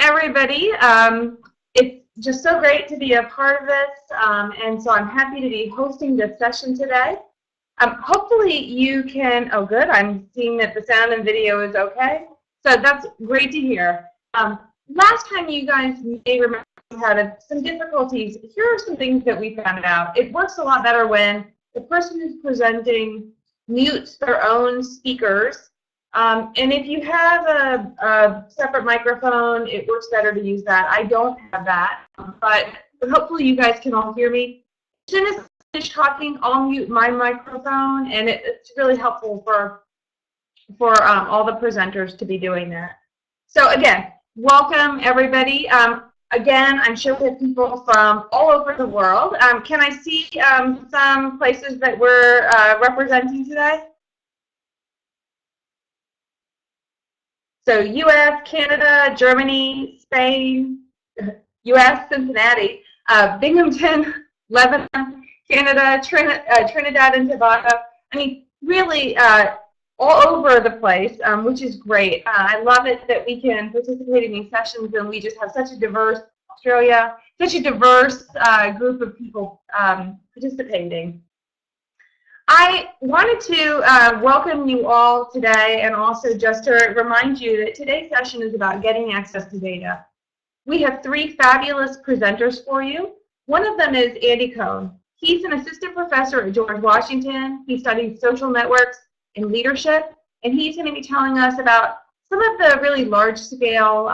everybody. It's just so great to be a part of this, and so I'm happy to be hosting this session today. Hopefully you can, oh good, I'm seeing that the sound and video is okay. So that's great to hear. Last time you guys may remember we had some difficulties. Here are some things that we found out. It works a lot better when the person who's presenting mutes their own speakers. And if you have a separate microphone, it works better to use that. I don't have that, but hopefully you guys can all hear me. As soon as I finish talking, I'll mute my microphone, and it's really helpful for all the presenters to be doing that. So again, welcome everybody. Again, I'm sure we have people from all over the world. Can I see some places that we're representing today? So U.S., Canada, Germany, Spain, U.S., Cincinnati, Binghamton, Lebanon, Canada, Trinidad and Tobago. I mean, really all over the place, which is great. I love it that we can participate in these sessions and we just have such a diverse Australia, such a diverse group of people participating. I wanted to welcome you all today, and also just to remind you that today's session is about getting access to data. We have three fabulous presenters for you. One of them is Andy Cohn. He's an assistant professor at George Washington. He studies social networks and leadership, and he's going to be telling us about some of the really large-scale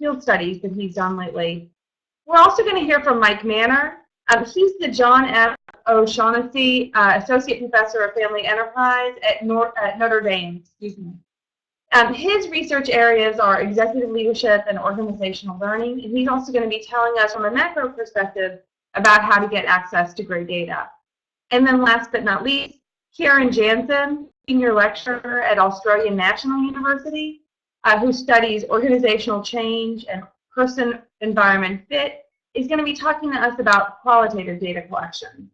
field studies that he's done lately. We're also going to hear from Mike Manor. He's the John F. O'Shaughnessy Associate Professor of Family Enterprise at Notre Dame. Excuse me. His research areas are executive leadership and organizational learning, and he's also going to be telling us from a macro perspective about how to get access to great data. And then last but not least, Karen Jansen, senior lecturer at Australian National University, who studies organizational change and person-environment fit, is going to be talking to us about qualitative data collection.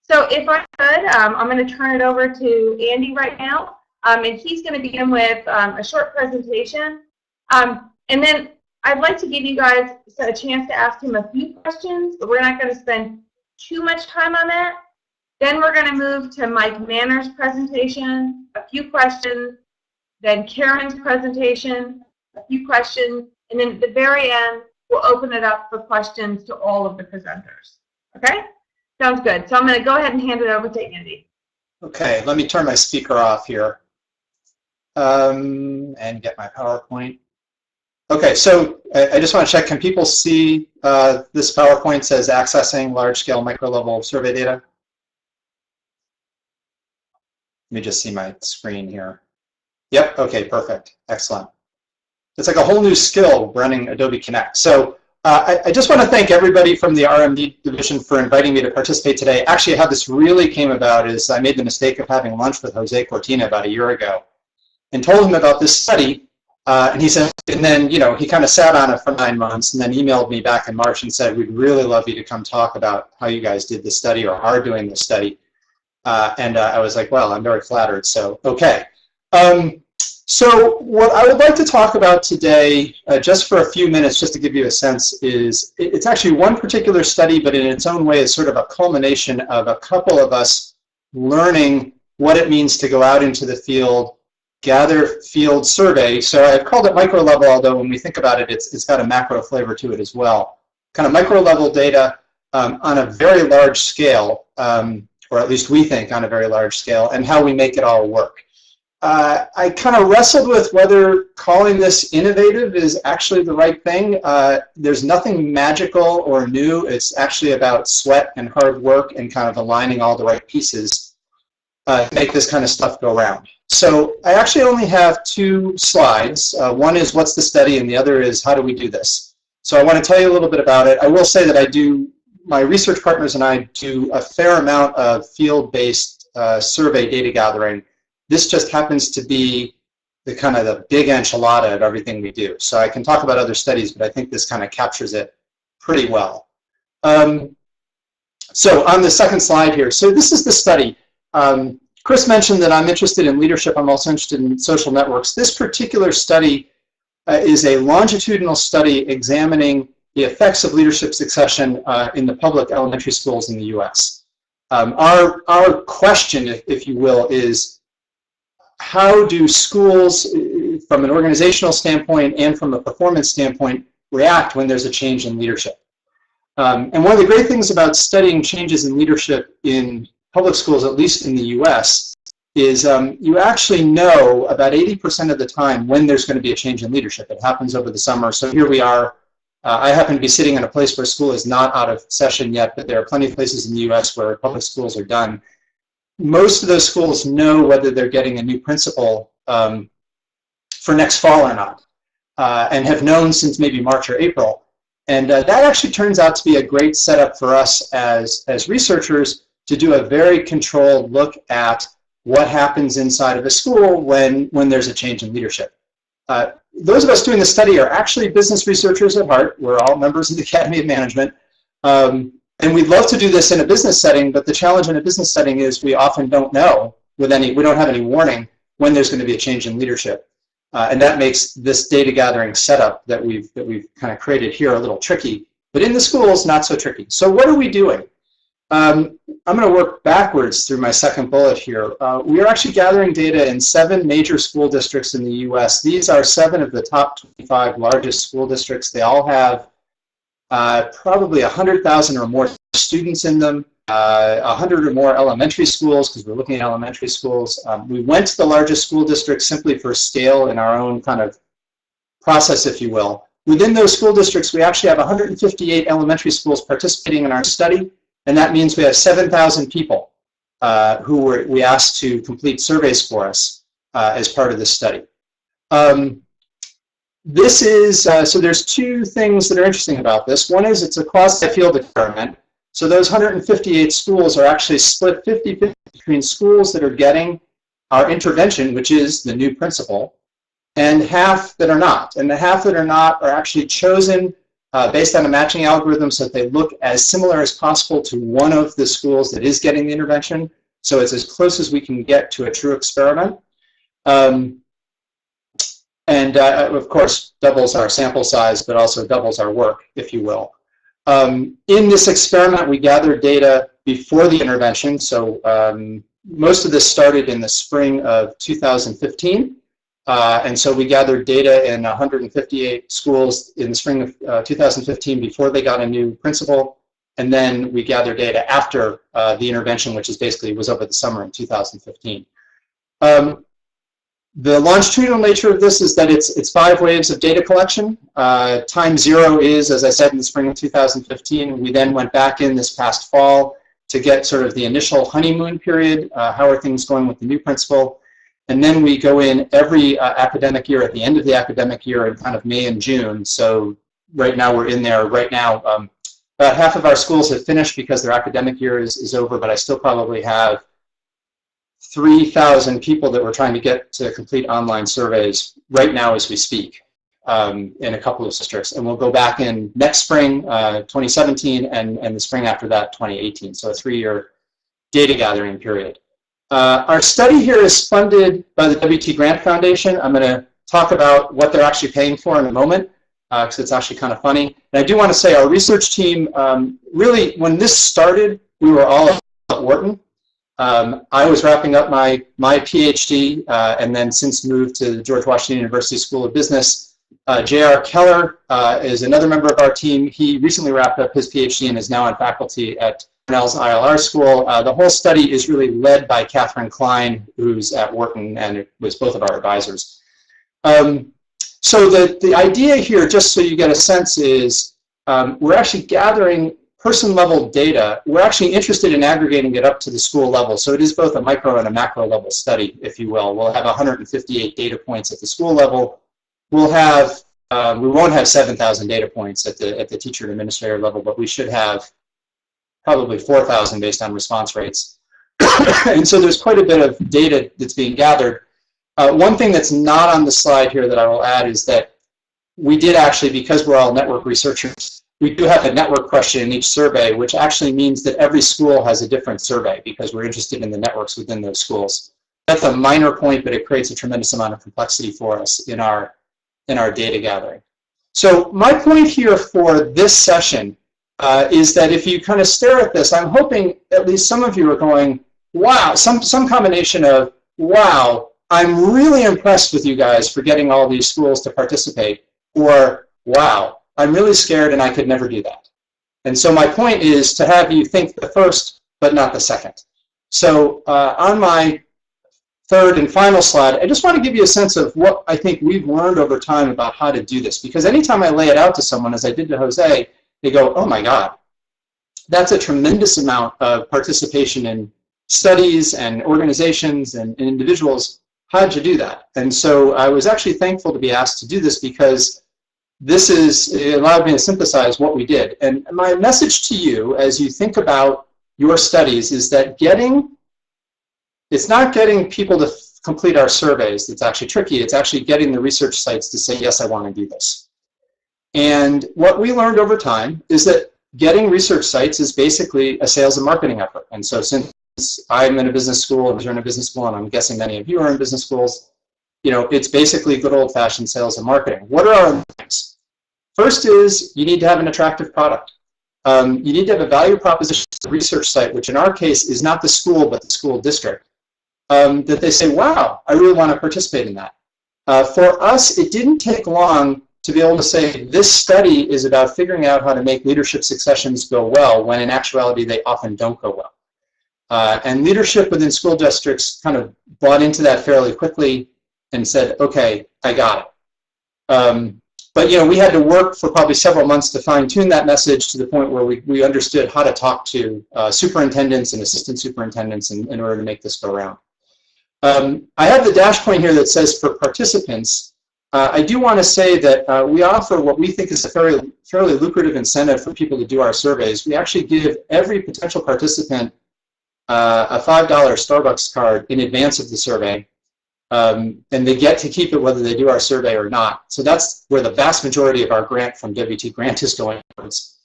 So if I could, I'm going to turn it over to Andy right now, and he's going to begin with a short presentation. And then I'd like to give you guys a chance to ask him a few questions, but we're not going to spend too much time on that. Then we're going to move to Mike Manor's presentation, a few questions, then Karen's presentation, a few questions, and then at the very end, we'll open it up for questions to all of the presenters. Okay? Sounds good. So I'm going to go ahead and hand it over to Andy. Okay, let me turn my speaker off here and get my PowerPoint. Okay, so I just want to check, can people see this PowerPoint says accessing large-scale micro-level survey data? Let me just see my screen here. Yep, okay, perfect, excellent. It's like a whole new skill running Adobe Connect. So I just want to thank everybody from the RMD division for inviting me to participate today. Actually, how this really came about is I made the mistake of having lunch with Jose Cortina about a year ago and told him about this study. And he said, and then, you know, he kind of sat on it for 9 months and then emailed me back in March and said, we'd really love you to come talk about how you guys did this study or are doing this study. I was like, well, I'm very flattered, so okay. So what I would like to talk about today, just for a few minutes, just to give you a sense, is it's actually one particular study, but in its own way is sort of a culmination of a couple of us learning what it means to go out into the field, gather field survey. So I've called it micro level, although when we think about it, it's got a macro flavor to it as well. Kind of micro level data on a very large scale, or at least we think on a very large scale, and how we make it all work. I kind of wrestled with whether calling this innovative is actually the right thing. There's nothing magical or new. It's actually about sweat and hard work and kind of aligning all the right pieces to make this kind of stuff go around. So I actually only have 2 slides. One is what's the study, and the other is how do we do this. So I want to tell you a little bit about it. I will say that my research partners and I do a fair amount of field-based survey data gathering. This just happens to be the kind of the big enchilada of everything we do. So I can talk about other studies, but I think this kind of captures it pretty well. So on the second slide here, so this is the study. Chris mentioned that I'm interested in leadership. I'm also interested in social networks. This particular study is a longitudinal study examining the effects of leadership succession in the public elementary schools in the U.S. Our question, if you will, is how do schools, from an organizational standpoint and from a performance standpoint, react when there's a change in leadership? And one of the great things about studying changes in leadership in public schools, at least in the U.S., is you actually know about 80% of the time when there's going to be a change in leadership. It happens over the summer. So here we are. I happen to be sitting in a place where school is not out of session yet, but there are plenty of places in the U.S. where public schools are done. Most of those schools know whether they're getting a new principal for next fall or not, and have known since maybe March or April. And that actually turns out to be a great setup for us as researchers to do a very controlled look at what happens inside of a school when there's a change in leadership. Those of us doing the study are actually business researchers at heart. We're all members of the Academy of Management. And we'd love to do this in a business setting, but the challenge in a business setting is we often don't know we don't have any warning when there's going to be a change in leadership. And that makes this data gathering setup that we've kind of created here a little tricky, but in the schools, not so tricky. So what are we doing? I'm going to work backwards through my second bullet here. We are actually gathering data in 7 major school districts in the U.S. These are 7 of the top 25 largest school districts. They all have probably 100,000 or more students in them, 100 or more elementary schools, because we're looking at elementary schools. We went to the largest school districts simply for scale in our own kind of process, if you will. Within those school districts, we actually have 158 elementary schools participating in our study. And that means we have 7,000 people who we asked to complete surveys for us as part of this study. This is, so there's 2 things that are interesting about this. One is it's a quasi-field experiment. So those 158 schools are actually split 50-50 between schools that are getting our intervention, which is the new principal, and half that are not. And the half that are not are actually chosen based on a matching algorithm so that they look as similar as possible to one of the schools that is getting the intervention. So it's as close as we can get to a true experiment. Of course, doubles our sample size, but also doubles our work, if you will. In this experiment, we gathered data before the intervention. So most of this started in the spring of 2015. And so we gathered data in 158 schools in the spring of 2015 before they got a new principal. And then we gathered data after the intervention, which is basically was over the summer in 2015. The longitudinal nature of this is that it's 5 waves of data collection. Time 0 is, as I said, in the spring of 2015. We then went back in this past fall to get sort of the initial honeymoon period. How are things going with the new principal? And then we go in every academic year at the end of the academic year in kind of May and June. So right now we're in there. Right now, about half of our schools have finished because their academic year is over, but I still probably have 3,000 people that we're trying to get to complete online surveys right now as we speak in a couple of districts. And we'll go back in next spring, 2017, and the spring after that, 2018. So a 3-year data gathering period. Our study here is funded by the WT Grant Foundation. I'm going to talk about what they're actually paying for in a moment, because it's actually kind of funny. And I do want to say our research team, really, when this started, we were all at Wharton. I was wrapping up my PhD, and then since moved to the George Washington University School of Business. J.R. Keller is another member of our team. He recently wrapped up his PhD and is now on faculty at Cornell's ILR school. The whole study is really led by Catherine Klein, who's at Wharton, and it was both of our advisors. So the idea here, just so you get a sense, is we're actually gathering person-level data. We're actually interested in aggregating it up to the school level. So it is both a micro and a macro level study, if you will. We'll have 158 data points at the school level. We'll have, we won't have 7,000 data points at the teacher and administrator level, but we should have probably 4,000 based on response rates. And so there's quite a bit of data that's being gathered. One thing that's not on the slide here that I will add is that we did actually, because we're all network researchers, we do have a network question in each survey, which actually means that every school has a different survey because we're interested in the networks within those schools. That's a minor point, but it creates a tremendous amount of complexity for us in our in our data gathering. So my point here for this session is that if you kind of stare at this, I'm hoping at least some of you are going, wow, some combination of, wow, I'm really impressed with you guys for getting all these schools to participate, or wow, I'm really scared and I could never do that. And so my point is to have you think the first, but not the second. So on my third and final slide, I just want to give you a sense of what I think we've learned over time about how to do this. Because anytime I lay it out to someone, as I did to Jose, they go, oh my God, that's a tremendous amount of participation in studies and organizations and individuals. How'd you do that? And so I was actually thankful to be asked to do this because it allowed me to synthesize what we did. And my message to you as you think about your studies is that it's not getting people to complete our surveys that's actually tricky. It's actually getting the research sites to say, yes, I want to do this. And what we learned over time is that getting research sites is basically a sales and marketing effort. And so since I'm in a business school, and you're in a business school, and I'm guessing many of you are in business schools, it's basically good old-fashioned sales and marketing. What are our things? First is you need to have an attractive product. You need to have a value proposition to the research site, which in our case is not the school, but the school district, that they say, wow, I really want to participate in that. For us, it didn't take long to be able to say this study is about figuring out how to make leadership successions go well, when in actuality they often don't go well. And leadership within school districts kind of bought into that fairly quickly and said, okay, I got it. But we had to work for probably several months to fine-tune that message to the point where we understood how to talk to superintendents and assistant superintendents in order to make this go around. I have the dash point here that says for participants. I do want to say that we offer what we think is a fairly lucrative incentive for people to do our surveys. We actually give every potential participant a $5 Starbucks card in advance of the survey. And they get to keep it whether they do our survey or not. So that's where the vast majority of our grant from WT Grant is going towards.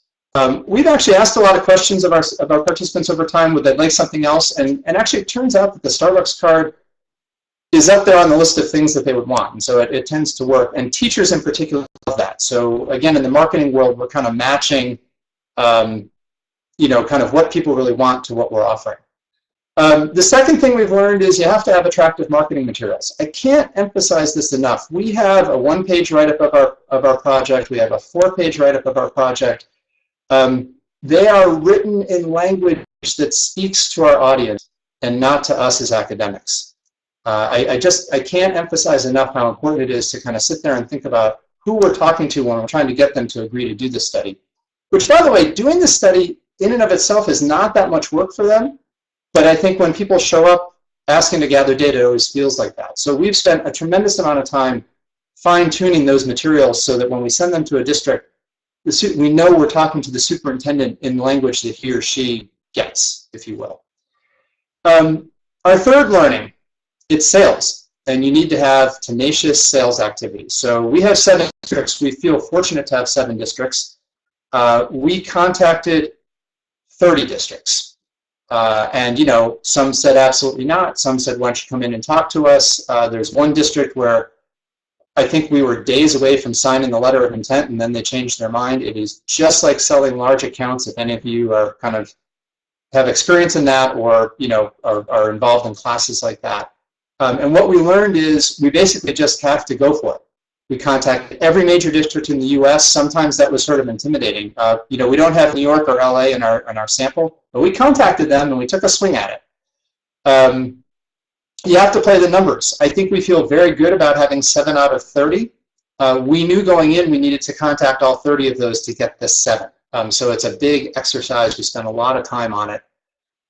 We've actually asked a lot of questions of our participants over time. Would they like something else? And actually it turns out that the Starbucks card is up there on the list of things that they would want. And so it tends to work. And teachers in particular love that. So again, in the marketing world, we're kind of matching, kind of what people really want to what we're offering. The second thing we've learned is you have to have attractive marketing materials. I can't emphasize this enough. We have a one-page write-up of our project. We have a four-page write-up of our project. They are written in language that speaks to our audience and not to us as academics. I can't emphasize enough how important it is to kind of sit there and think about who we're talking to when we're trying to get them to agree to do this study. Which, by the way, doing this study in and of itself is not that much work for them. But I think when people show up asking to gather data, it always feels like that. So we've spent a tremendous amount of time fine-tuning those materials so that when we send them to a district, we know we're talking to the superintendent in language that he or she gets, if you will. Our third learning, it's sales. And you need to have tenacious sales activity. So we have 7 districts. We feel fortunate to have 7 districts. We contacted 30 districts. And some said absolutely not. Some said, why don't you come in and talk to us? There's one district where I think we were days away from signing the letter of intent, and then they changed their mind. It is just like selling large accounts. If any of you are kind of have experience in that, or are involved in classes like that. And what we learned is we basically just have to go for it. We contacted every major district in the U.S. Sometimes that was sort of intimidating. We don't have New York or L.A. in our sample, but we contacted them and we took a swing at it. You have to play the numbers. I think we feel very good about having 7 out of 30. We knew going in we needed to contact all 30 of those to get this 7. So it's a big exercise. We spent a lot of time on it.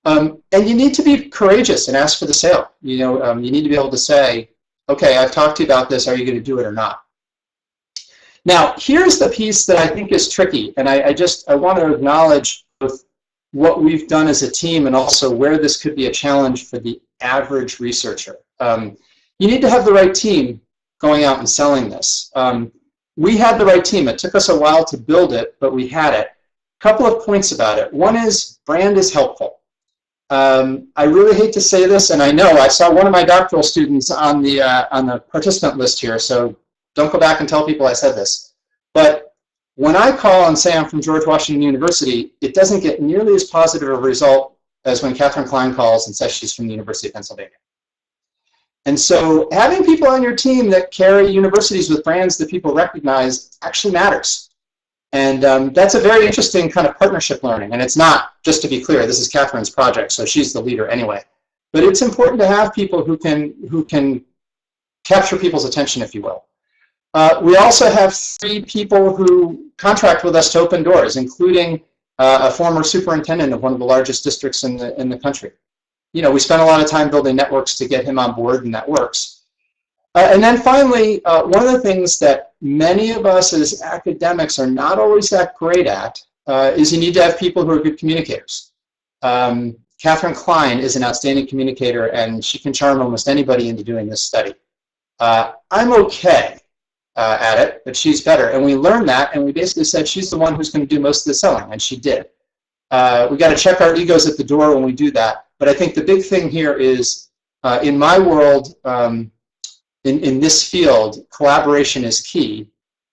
And you need to be courageous and ask for the sale. You need to be able to say, okay, I've talked to you about this. Are you going to do it or not? Now, here's the piece that I think is tricky, and I want to acknowledge both what we've done as a team and also where this could be a challenge for the average researcher. You need to have the right team going out and selling this. We had the right team. It took us a while to build it, but we had it. A couple of points about it. One is brand is helpful. I really hate to say this, and I know I saw one of my doctoral students on the participant list here, so don't go back and tell people I said this. But when I call and say I'm from George Washington University, it doesn't get nearly as positive a result as when Catherine Klein calls and says she's from the University of Pennsylvania. And so having people on your team that carry universities with brands that people recognize actually matters. And that's a very interesting kind of partnership learning. And it's not, just to be clear, this is Catherine's project, so she's the leader anyway. But it's important to have people who can capture people's attention, if you will. We also have 3 people who contract with us to open doors, including a former superintendent of one of the largest districts in the country. You know, we spent a lot of time building networks to get him on board, and that works. And then finally, one of the things that many of us as academics are not always that great at is you need to have people who are good communicators. Catherine Klein is an outstanding communicator, and she can charm almost anybody into doing this study. I'm okay at it, but she's better. And we learned that, and we basically said she's the one who's going to do most of the selling, and she did. We got to check our egos at the door when we do that. But I think the big thing here is, in my world, in this field, collaboration is key.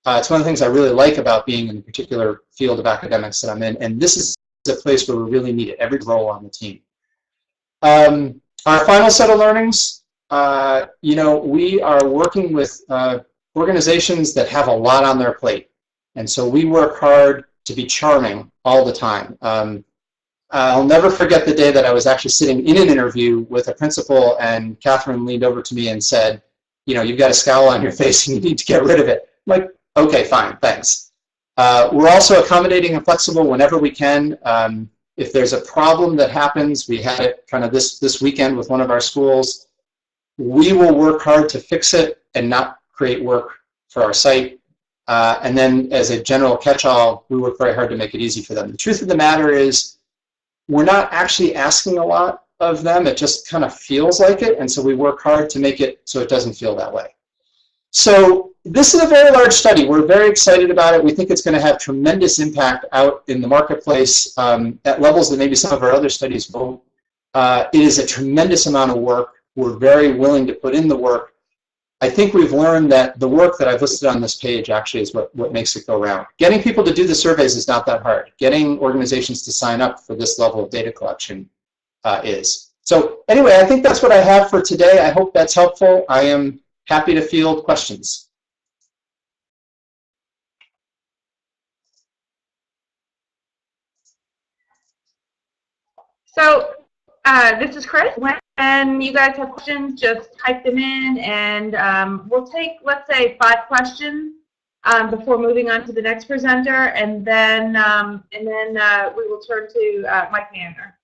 It's one of the things I really like about being in the particular field of academics that I'm in, and this is a place where we really need it, every role on the team. Our final set of learnings, you know, we are working with organizations that have a lot on their plate, and so we work hard to be charming all the time. I'll never forget the day that I was actually sitting in an interview with a principal, and Catherine leaned over to me and said, you know, you've got a scowl on your face and you need to get rid of it. I'm like, okay, fine, thanks. We're also accommodating and flexible whenever we can. If there's a problem that happens, we had it kind of this weekend with one of our schools, we will work hard to fix it and not create work for our site. And then as a general catch-all, we work very hard to make it easy for them. The truth of the matter is, we're not actually asking a lot of them. It just kind of feels like it, and so we work hard to make it so it doesn't feel that way. So this is a very large study. We're very excited about it. We think it's going to have tremendous impact out in the marketplace at levels that maybe some of our other studies won't. It is a tremendous amount of work. We're very willing to put in the work. I think we've learned that the work that I've listed on this page actually is what makes it go round. Getting people to do the surveys is not that hard. Getting organizations to sign up for this level of data collection is. So anyway, I think that's what I have for today. I hope that's helpful. I am happy to field questions. So this is Chris. When you guys have questions, just type them in, and we'll take, let's say, 5 questions before moving on to the next presenter, and then we will turn to Mike Manner.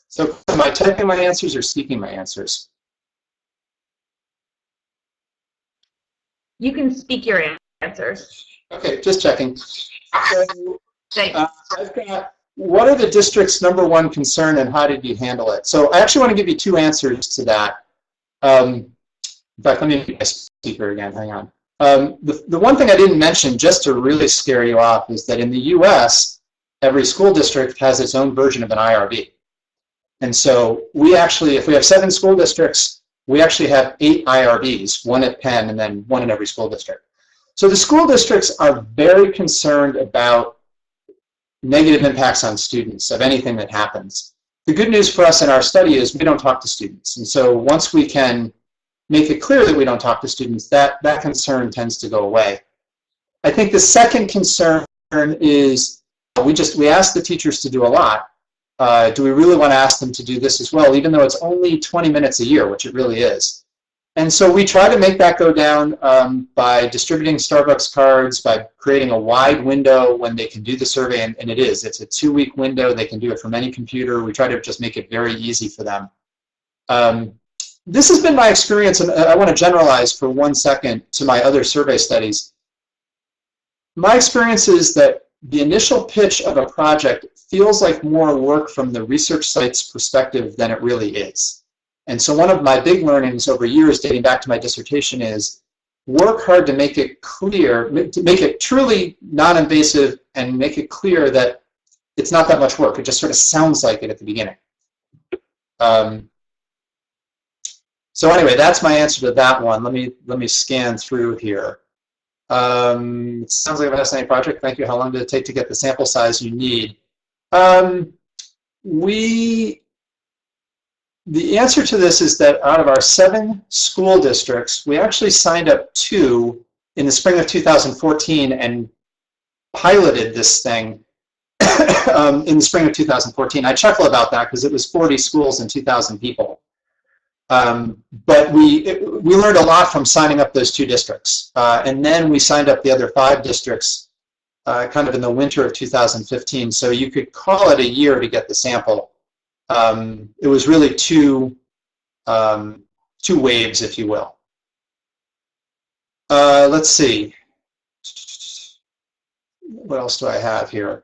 So am I typing my answers or speaking my answers? You can speak your answers. Okay, just checking. So, Thanks. I've got, what are the district's #1 concern and how did you handle it? So I actually want to give you 2 answers to that. In fact, let me get my speaker again, hang on. The one thing I didn't mention, just to really scare you off, is that in the US, every school district has its own version of an IRB. And so we actually, if we have 7 school districts, we actually have 8 IRBs, 1 at Penn and then 1 in every school district. So the school districts are very concerned about negative impacts on students of anything that happens. The good news for us in our study is we don't talk to students. And so once we can make it clear that we don't talk to students, that concern tends to go away. I think the second concern is we ask the teachers to do a lot. Do we really want to ask them to do this as well, even though it's only 20 minutes a year, which it really is? And so we try to make that go down by distributing Starbucks cards, by creating a wide window when they can do the survey, and it's a 2-week window. They can do it from any computer. We try to just make it very easy for them. This has been my experience, and I want to generalize for 1 second to my other survey studies. My experience is that the initial pitch of a project feels like more work from the research site's perspective than it really is. And so one of my big learnings over years dating back to my dissertation is work hard to make it clear, to make it truly non-invasive and make it clear that it's not that much work. It just sort of sounds like it at the beginning. So anyway, that's my answer to that one. Let me scan through here. It sounds like a fascinating project. Thank you. How long did it take to get the sample size you need? The answer to this is that out of our 7 school districts, we actually signed up 2 in the spring of 2014 and piloted this thing in the spring of 2014. I chuckle about that because it was 40 schools and 2,000 people. But we learned a lot from signing up those 2 districts. And then we signed up the other 5 districts kind of in the winter of 2015. So you could call it a year to get the sample. It was really 2 waves, if you will. Let's see. What else do I have here?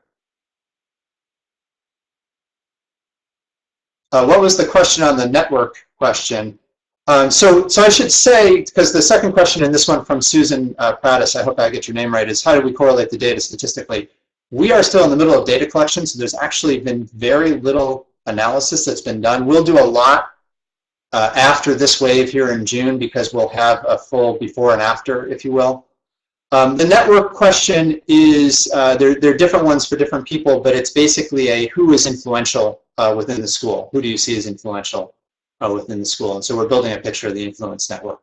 What was the question on the network question? So I should say, because the second question in this one from Susan Prattis, I hope I get your name right, is how do we correlate the data statistically? We are still in the middle of data collection, so there's actually been very little analysis that's been done. We'll do a lot after this wave here in June because we'll have a full before and after, if you will. The network question is, there are different ones for different people, but it's basically a who is influential within the school. Who do you see as influential within the school? And so we're building a picture of the influence network.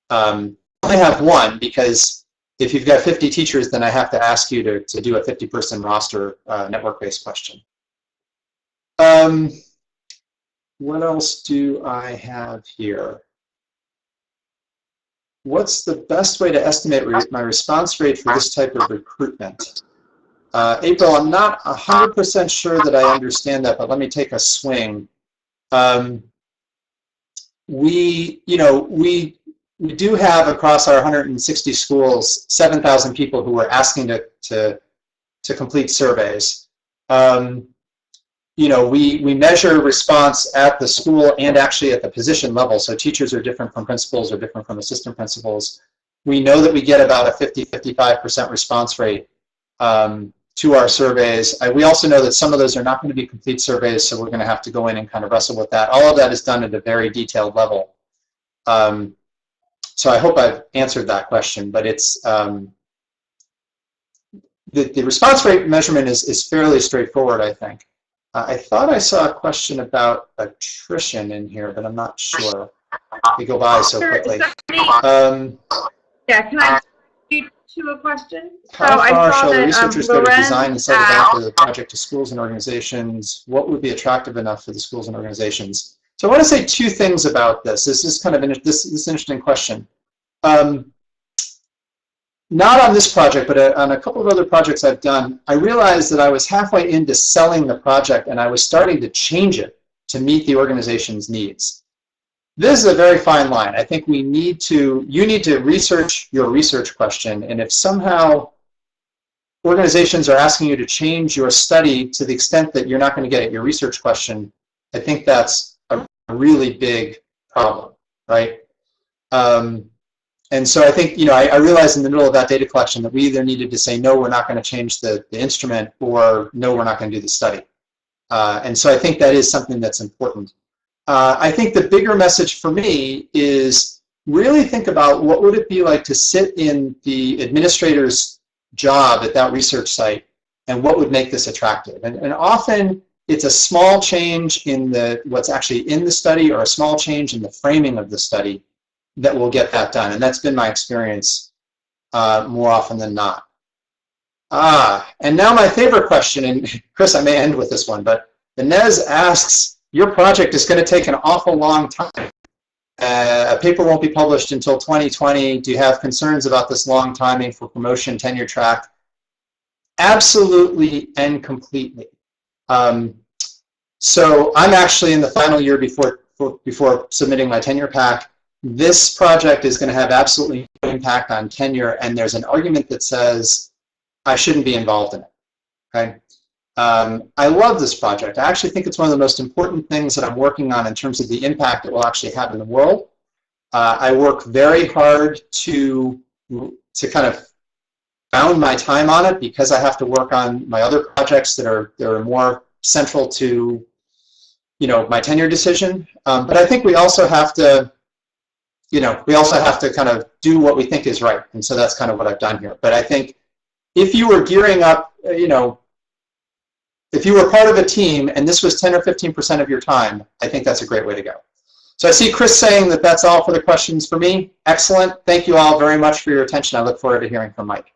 I only have one because if you've got 50 teachers, then I have to ask you to do a 50-person roster network-based question. What else do I have here? What's the best way to estimate my response rate for this type of recruitment? April, I'm not 100% sure that I understand that, but let me take a swing. We do have across our 160 schools 7,000 people who are asking to complete surveys. We measure response at the school and actually at the position level. So teachers are different from principals or different from assistant principals. We know that we get about a 50-55% response rate to our surveys. We also know that some of those are not going to be complete surveys, so we're going to have to go in and kind of wrestle with that. All of that is done at a very detailed level. So I hope I've answered that question, but it's the response rate measurement is fairly straightforward, I think. I thought I saw a question about attrition in here, but I'm not sure. They go by so quickly. Yeah, can I speak to a question? How far shall the researchers go to design and set about the project to schools and organizations? What would be attractive enough for the schools and organizations? So I want to say 2 things about this. This is kind of this interesting question. Not on this project, but on a couple of other projects I've done, I realized that I was halfway into selling the project and I was starting to change it to meet the organization's needs. This is a very fine line. I think you need to research your research question, and if somehow organizations are asking you to change your study to the extent that you're not going to get at your research question, I think that's a really big problem, right? And so I think, I realized in the middle of that data collection that we either needed to say, no, we're not going to change the instrument, or no, we're not going to do the study. And so I think that is something that's important. I think the bigger message for me is really think about what would it be like to sit in the administrator's job at that research site, and what would make this attractive. And often it's a small change in what's actually in the study, or a small change in the framing of the study, that will get that done. And that's been my experience more often than not. And now my favorite question, and Chris, I may end with this one, but Inez asks, your project is going to take an awful long time. A paper won't be published until 2020. Do you have concerns about this long timing for promotion, tenure track? Absolutely and completely. So I'm actually in the final year before submitting my tenure pack. This project is going to have absolutely no impact on tenure, and there's an argument that says I shouldn't be involved in it. Okay? I love this project. I actually think it's one of the most important things that I'm working on in terms of the impact it will actually have in the world. I work very hard to kind of bound my time on it because I have to work on my other projects that are more central to my tenure decision. But I think we also have to you know, we also have to kind of do what we think is right. And so that's kind of what I've done here. But I think if you were gearing up, you know, if you were part of a team and this was 10 or 15% of your time, I think that's a great way to go. So I see Chris saying that that's all for the questions for me. Excellent. Thank you all very much for your attention. I look forward to hearing from Mike.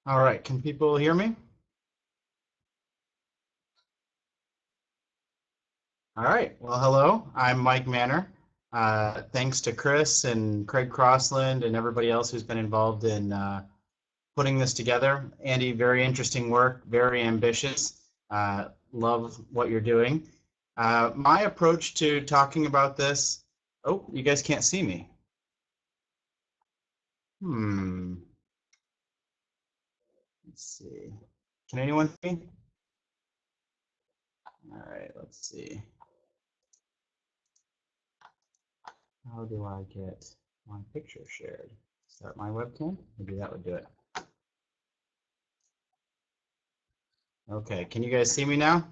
All right, can people hear me? All right, well, hello, I'm Mike Manner. Thanks to Chris and Craig Crossland and everybody else who's been involved in putting this together. Andy, very interesting work, very ambitious. Love what you're doing. My approach to talking about this, oh, you guys can't see me. Let's see. Can anyone see me? All right, let's see. How do I get my picture shared? Start my webcam? Maybe that would do it. Okay, can you guys see me now?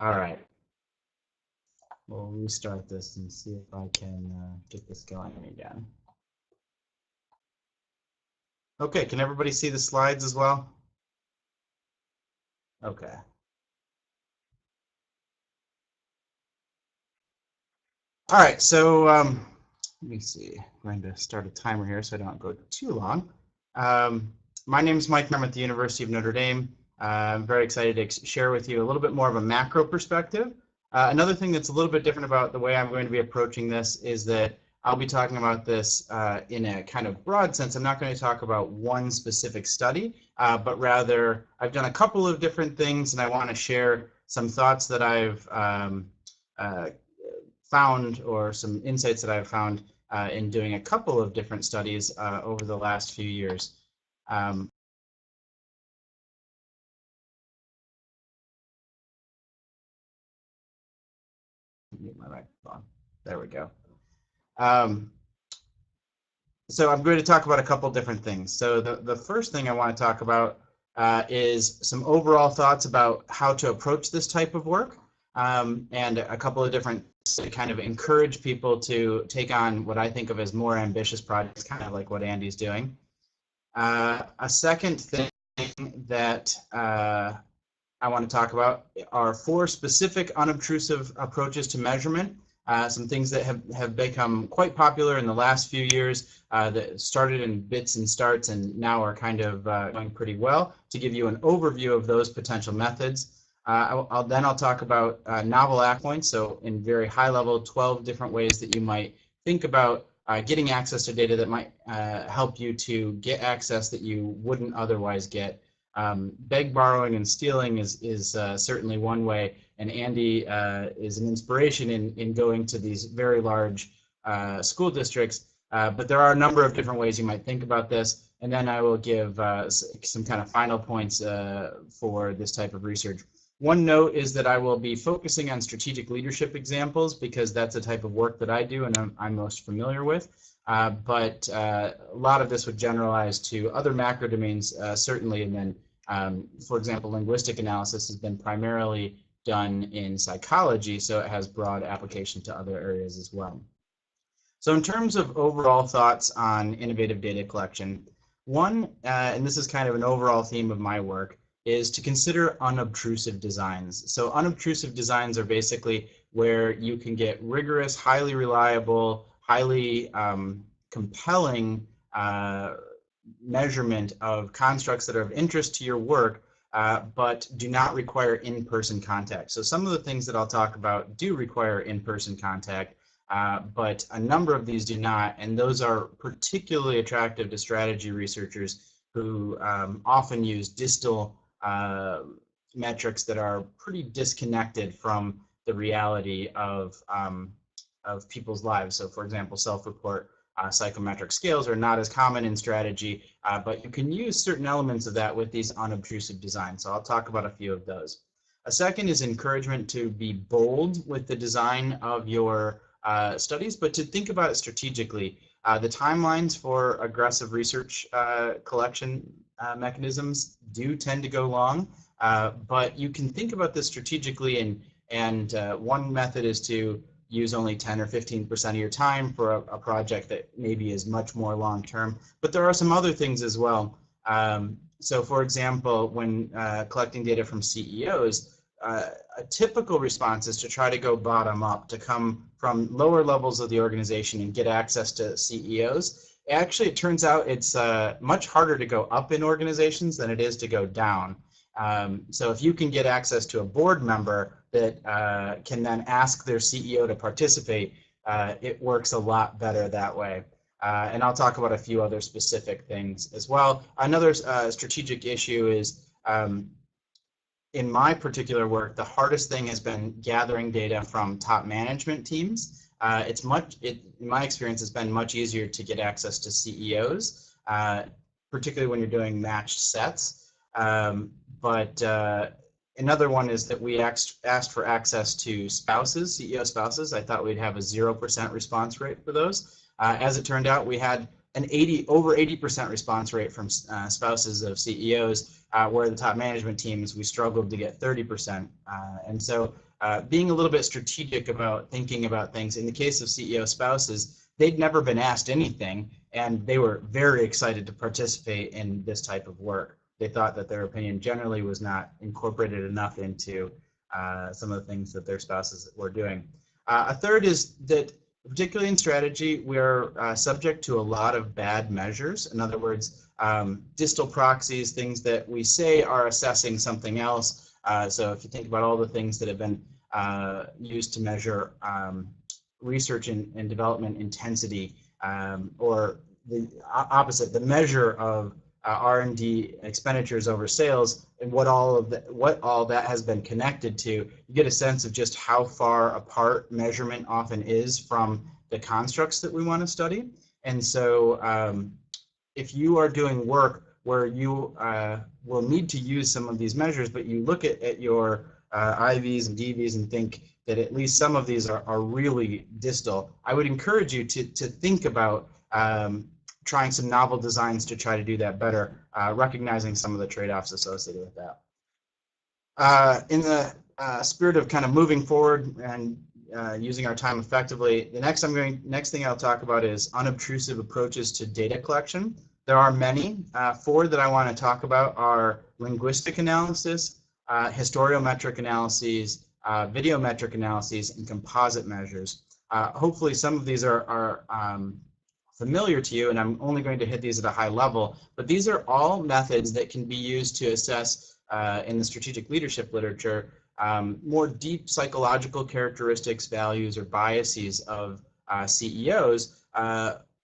All right. We'll restart this and see if I can get this going again. Okay, can everybody see the slides as well? Okay. All right, so let me see. I'm going to start a timer here so I don't go too long. My name is Mike. I'm at the University of Notre Dame. I'm very excited to share with you a little bit more of a macro perspective. Another thing that's a little bit different about the way I'm going to be approaching this is that I'll be talking about this in a kind of broad sense. I'm not going to talk about one specific study, but rather I've done a couple of different things, and I want to share some thoughts that I've found, or some insights that I've found in doing a couple of different studies over the last few years. Mute my microphone. There we go. So I'm going to talk about a couple different things. So the first thing I want to talk about is some overall thoughts about how to approach this type of work, and a couple of different to kind of encourage people to take on what I think of as more ambitious projects, kind of like what Andy's doing. A second thing that I want to talk about are 4 specific unobtrusive approaches to measurement. Some things that have become quite popular in the last few years that started in bits and starts and now are kind of going pretty well, to give you an overview of those potential methods. I'll talk about novel act points, so in very high level, 12 different ways that you might think about getting access to data that might help you to get access that you wouldn't otherwise get. Beg, borrowing, and stealing is certainly one way, and Andy is an inspiration in going to these very large school districts, but there are a number of different ways you might think about this, and then I will give some kind of final points for this type of research. One note is that I will be focusing on strategic leadership examples because that's a type of work that I do and I'm most familiar with. But a lot of this would generalize to other macro domains, certainly, and then, for example, linguistic analysis has been primarily done in psychology, so it has broad application to other areas as well. So in terms of overall thoughts on innovative data collection, one, and this is kind of an overall theme of my work, is to consider unobtrusive designs. So unobtrusive designs are basically where you can get rigorous, highly reliable, highly compelling measurement of constructs that are of interest to your work but do not require in-person contact. So some of the things that I'll talk about do require in-person contact, but a number of these do not, and those are particularly attractive to strategy researchers who often use distal metrics that are pretty disconnected from the reality of people's lives. So for example, self-report psychometric scales are not as common in strategy, but you can use certain elements of that with these unobtrusive designs. So I'll talk about a few of those. A second is encouragement to be bold with the design of your studies, but to think about it strategically. The timelines for aggressive research collection mechanisms do tend to go long, but you can think about this strategically, and one method is to use only 10 or 15% of your time for a project that maybe is much more long-term. But there are some other things as well. So for example, when collecting data from CEOs, a typical response is to try to go bottom up, to come from lower levels of the organization and get access to CEOs. Actually, it turns out it's much harder to go up in organizations than it is to go down. So if you can get access to a board member that can then ask their CEO to participate, it works a lot better that way. And I'll talk about a few other specific things as well. Another strategic issue is, in my particular work, the hardest thing has been gathering data from top management teams. In my experience, it's been much easier to get access to CEOs, particularly when you're doing matched sets. But another one is that we asked for access to spouses, CEO spouses. I thought we'd have a 0% response rate for those. As it turned out, we had an over 80% response rate from spouses of CEOs, where the top management teams, we struggled to get 30%. And so being a little bit strategic about thinking about things. In the case of CEO spouses, they'd never been asked anything, and they were very excited to participate in this type of work. They thought that their opinion generally was not incorporated enough into some of the things that their spouses were doing. A third is that, particularly in strategy, we're subject to a lot of bad measures. In other words, distal proxies, things that we say are assessing something else. So if you think about all the things that have been used to measure research and development intensity, or the opposite, the measure of R&D expenditures over sales, and what all that has been connected to, you get a sense of just how far apart measurement often is from the constructs that we want to study. And so if you are doing work where you will need to use some of these measures, but you look at your IVs and DVs and think that at least some of these are really distal, I would encourage you to think about trying some novel designs to try to do that better, recognizing some of the trade-offs associated with that. In the spirit of kind of moving forward and using our time effectively, the next thing I'll talk about is unobtrusive approaches to data collection. There are many. 4 that I want to talk about are linguistic analysis, historiometric analyses, videometric analyses, and composite measures. Hopefully some of these are familiar to you, and I'm only going to hit these at a high level, but these are all methods that can be used to assess, in the strategic leadership literature, more deep psychological characteristics, values, or biases of CEOs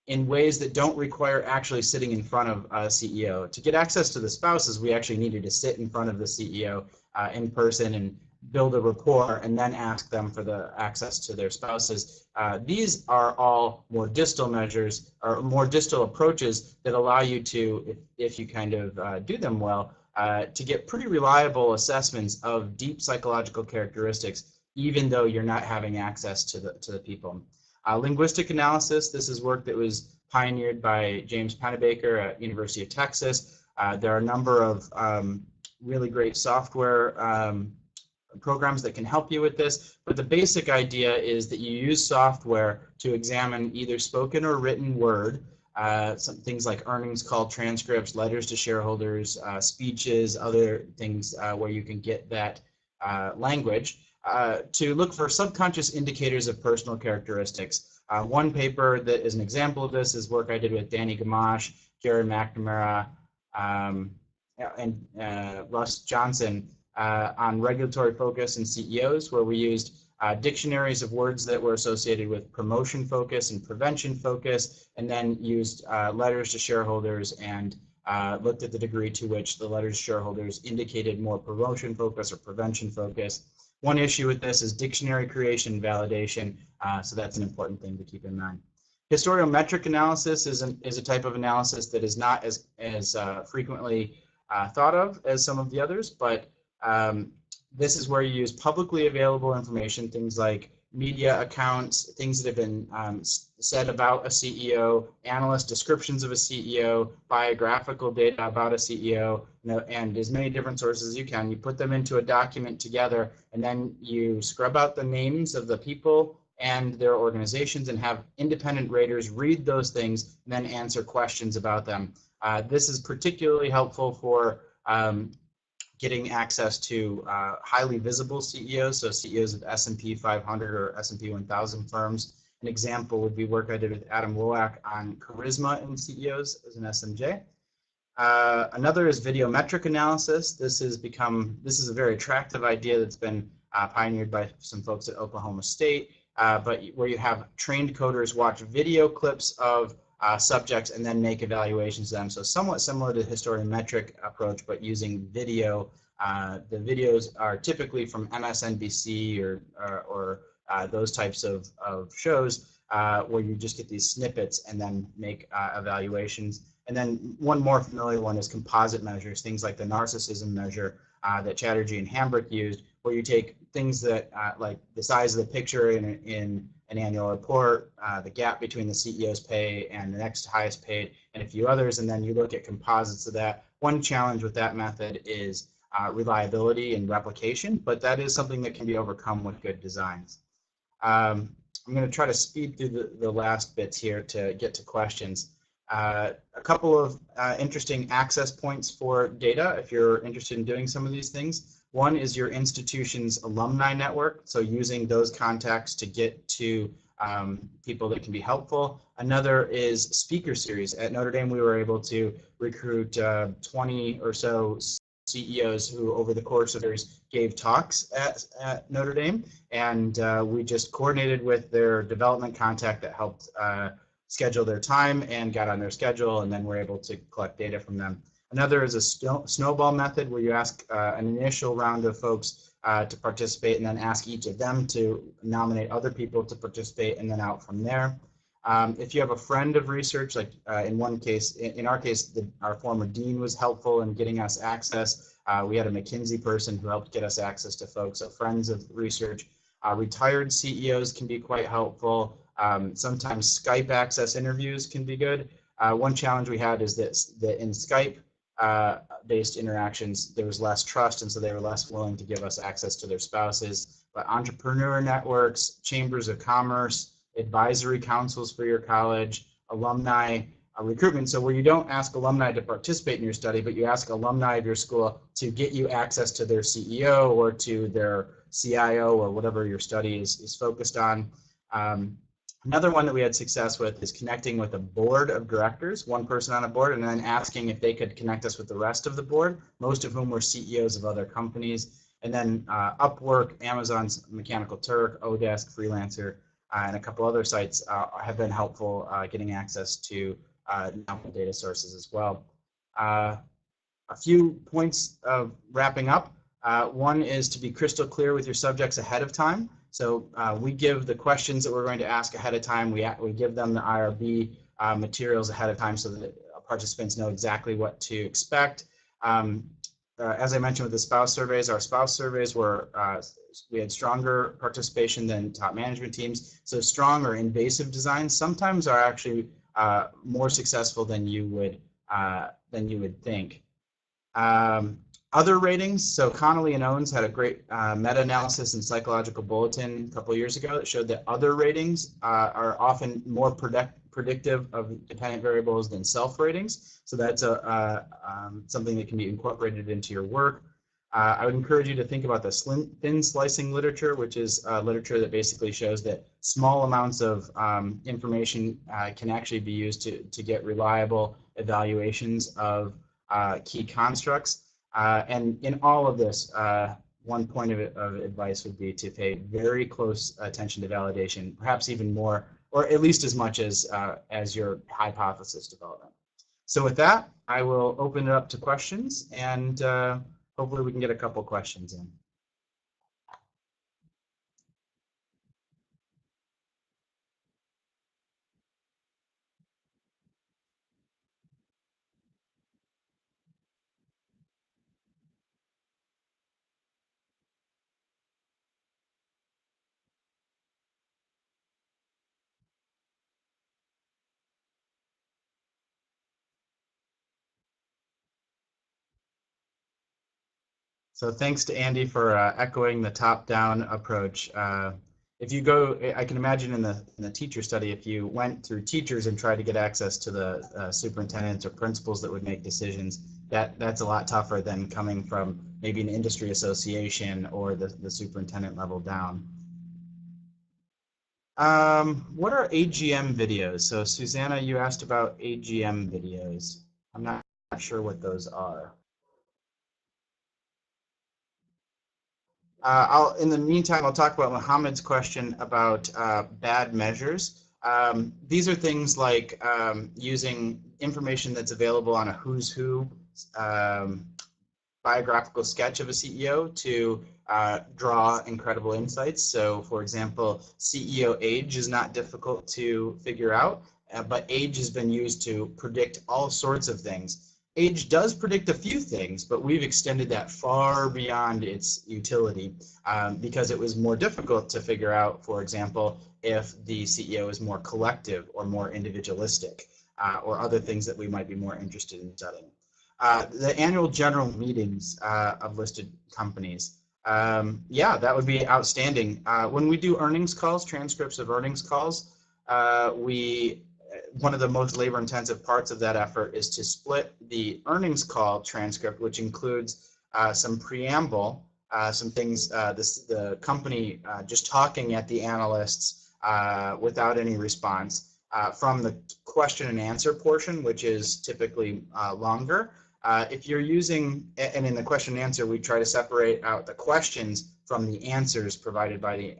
in ways that don't require actually sitting in front of a CEO. To get access to the spouses, we actually needed to sit in front of the CEO in person and build a rapport, and then ask them for the access to their spouses. These are all more distal measures, or more distal approaches that allow you to, if you kind of do them well, to get pretty reliable assessments of deep psychological characteristics, even though you're not having access to the people. Linguistic analysis, this is work that was pioneered by James Pennebaker at University of Texas. There are a number of really great software programs that can help you with this, but the basic idea is that you use software to examine either spoken or written word, some things like earnings call transcripts, letters to shareholders, speeches, other things where you can get that language, to look for subconscious indicators of personal characteristics. One paper that is an example of this is work I did with Danny Gamache, Jared McNamara, Russ Johnson on regulatory focus and CEOs, where we used dictionaries of words that were associated with promotion focus and prevention focus, and then used letters to shareholders and looked at the degree to which the letters to shareholders indicated more promotion focus or prevention focus. One issue with this is dictionary creation and validation, so that's an important thing to keep in mind. Historiometric analysis is a type of analysis that is not as frequently thought of as some of the others, but this is where you use publicly available information, things like media accounts, things that have been said about a CEO, analyst descriptions of a CEO, biographical data about a CEO, and as many different sources as you can. You put them into a document together, and then you scrub out the names of the people and their organizations and have independent raters read those things and then answer questions about them. This is particularly helpful for getting access to highly visible CEOs, so CEOs of S&P 500 or S&P 1000 firms. An example would be work I did with Adam Woak on charisma in CEOs as an SMJ. Another is videometric analysis. This is a very attractive idea that's been pioneered by some folks at Oklahoma State, but where you have trained coders watch video clips of subjects and then make evaluations of them. So somewhat similar to the historiometric approach, but using video. The videos are typically from MSNBC or those types of shows where you just get these snippets and then make evaluations. And then one more familiar one is composite measures, things like the narcissism measure that Chatterjee and Hambrick used, where you take things that like the size of the picture in an annual report, the gap between the CEO's pay and the next highest paid, and a few others, and then you look at composites of that. One challenge with that method is reliability and replication, but that is something that can be overcome with good designs. I'm going to try to speed through the last bits here to get to questions. A couple of interesting access points for data if you're interested in doing some of these things. One is your institution's alumni network, so using those contacts to get to people that can be helpful. Another is speaker series. At Notre Dame, we were able to recruit 20 or so CEOs who over the course of years gave talks at Notre Dame, and we just coordinated with their development contact that helped schedule their time and got on their schedule, and then we're able to collect data from them. Another is a snowball method where you ask an initial round of folks to participate and then ask each of them to nominate other people to participate and then out from there. If you have a friend of research, like in our case, our former dean was helpful in getting us access. We had a McKinsey person who helped get us access to folks, so friends of research. Retired CEOs can be quite helpful. Sometimes Skype access interviews can be good. One challenge we had is that in Skype based interactions, there was less trust, and so they were less willing to give us access to their spouses. But entrepreneur networks, chambers of commerce, advisory councils for your college, alumni recruitment. So where you don't ask alumni to participate in your study, but you ask alumni of your school to get you access to their CEO or to their CIO or whatever your study is focused on. Another one that we had success with is connecting with a board of directors, one person on a board, and then asking if they could connect us with the rest of the board, most of whom were CEOs of other companies. And then Upwork, Amazon's Mechanical Turk, Odesk, Freelancer, and a couple other sites have been helpful getting access to novel data sources as well. A few points of wrapping up. One is to be crystal clear with your subjects ahead of time. So we give the questions that we're going to ask ahead of time. We give them the IRB materials ahead of time so that participants know exactly what to expect. As I mentioned with the spouse surveys, our spouse surveys were, we had stronger participation than top management teams. So strong or invasive designs sometimes are actually more successful than you would think. Other ratings, so Connolly and Owens had a great meta-analysis in Psychological Bulletin a couple of years ago that showed that other ratings are often more predictive of dependent variables than self-ratings. So that's something that can be incorporated into your work. I would encourage you to think about the thin slicing literature, which is literature that basically shows that small amounts of information can actually be used to get reliable evaluations of key constructs. And in all of this, one point of advice would be to pay very close attention to validation, perhaps even more, or at least as much as your hypothesis development. So with that, I will open it up to questions, and hopefully we can get a couple questions in. So thanks to Andy for echoing the top-down approach. If you go, I can imagine in the teacher study, if you went through teachers and tried to get access to the superintendents or principals that would make decisions, that's a lot tougher than coming from maybe an industry association or the superintendent level down. What are AGM videos? So Susanna, you asked about AGM videos. I'm not sure what those are. In the meantime, I'll talk about Mohammed's question about bad measures. These are things like using information that's available on a who's who biographical sketch of a CEO to draw incredible insights. So, for example, CEO age is not difficult to figure out, but age has been used to predict all sorts of things. Age does predict a few things, but we've extended that far beyond its utility because it was more difficult to figure out, for example, if the CEO is more collective or more individualistic or other things that we might be more interested in studying. The annual general meetings of listed companies. Yeah, that would be outstanding. When we do earnings calls, transcripts of earnings calls, one of the most labor-intensive parts of that effort is to split the earnings call transcript, which includes some preamble, some things, the company just talking at the analysts without any response, from the question and answer portion, which is typically longer. If you're using, and in the question and answer, we try to separate out the questions from the answers provided by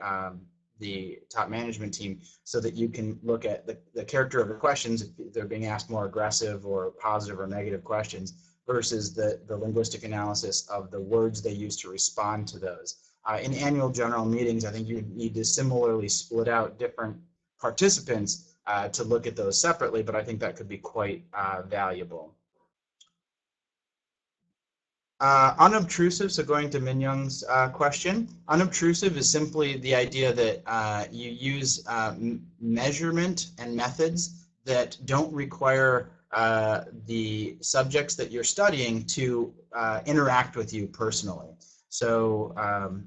the top management team so that you can look at the character of the questions, if they're being asked more aggressive or positive or negative questions, versus the linguistic analysis of the words they use to respond to those. In annual general meetings, I think you need to similarly split out different participants to look at those separately, but I think that could be quite valuable. Unobtrusive, so going to Minyoung's question, unobtrusive is simply the idea that you use measurement and methods that don't require the subjects that you're studying to interact with you personally. So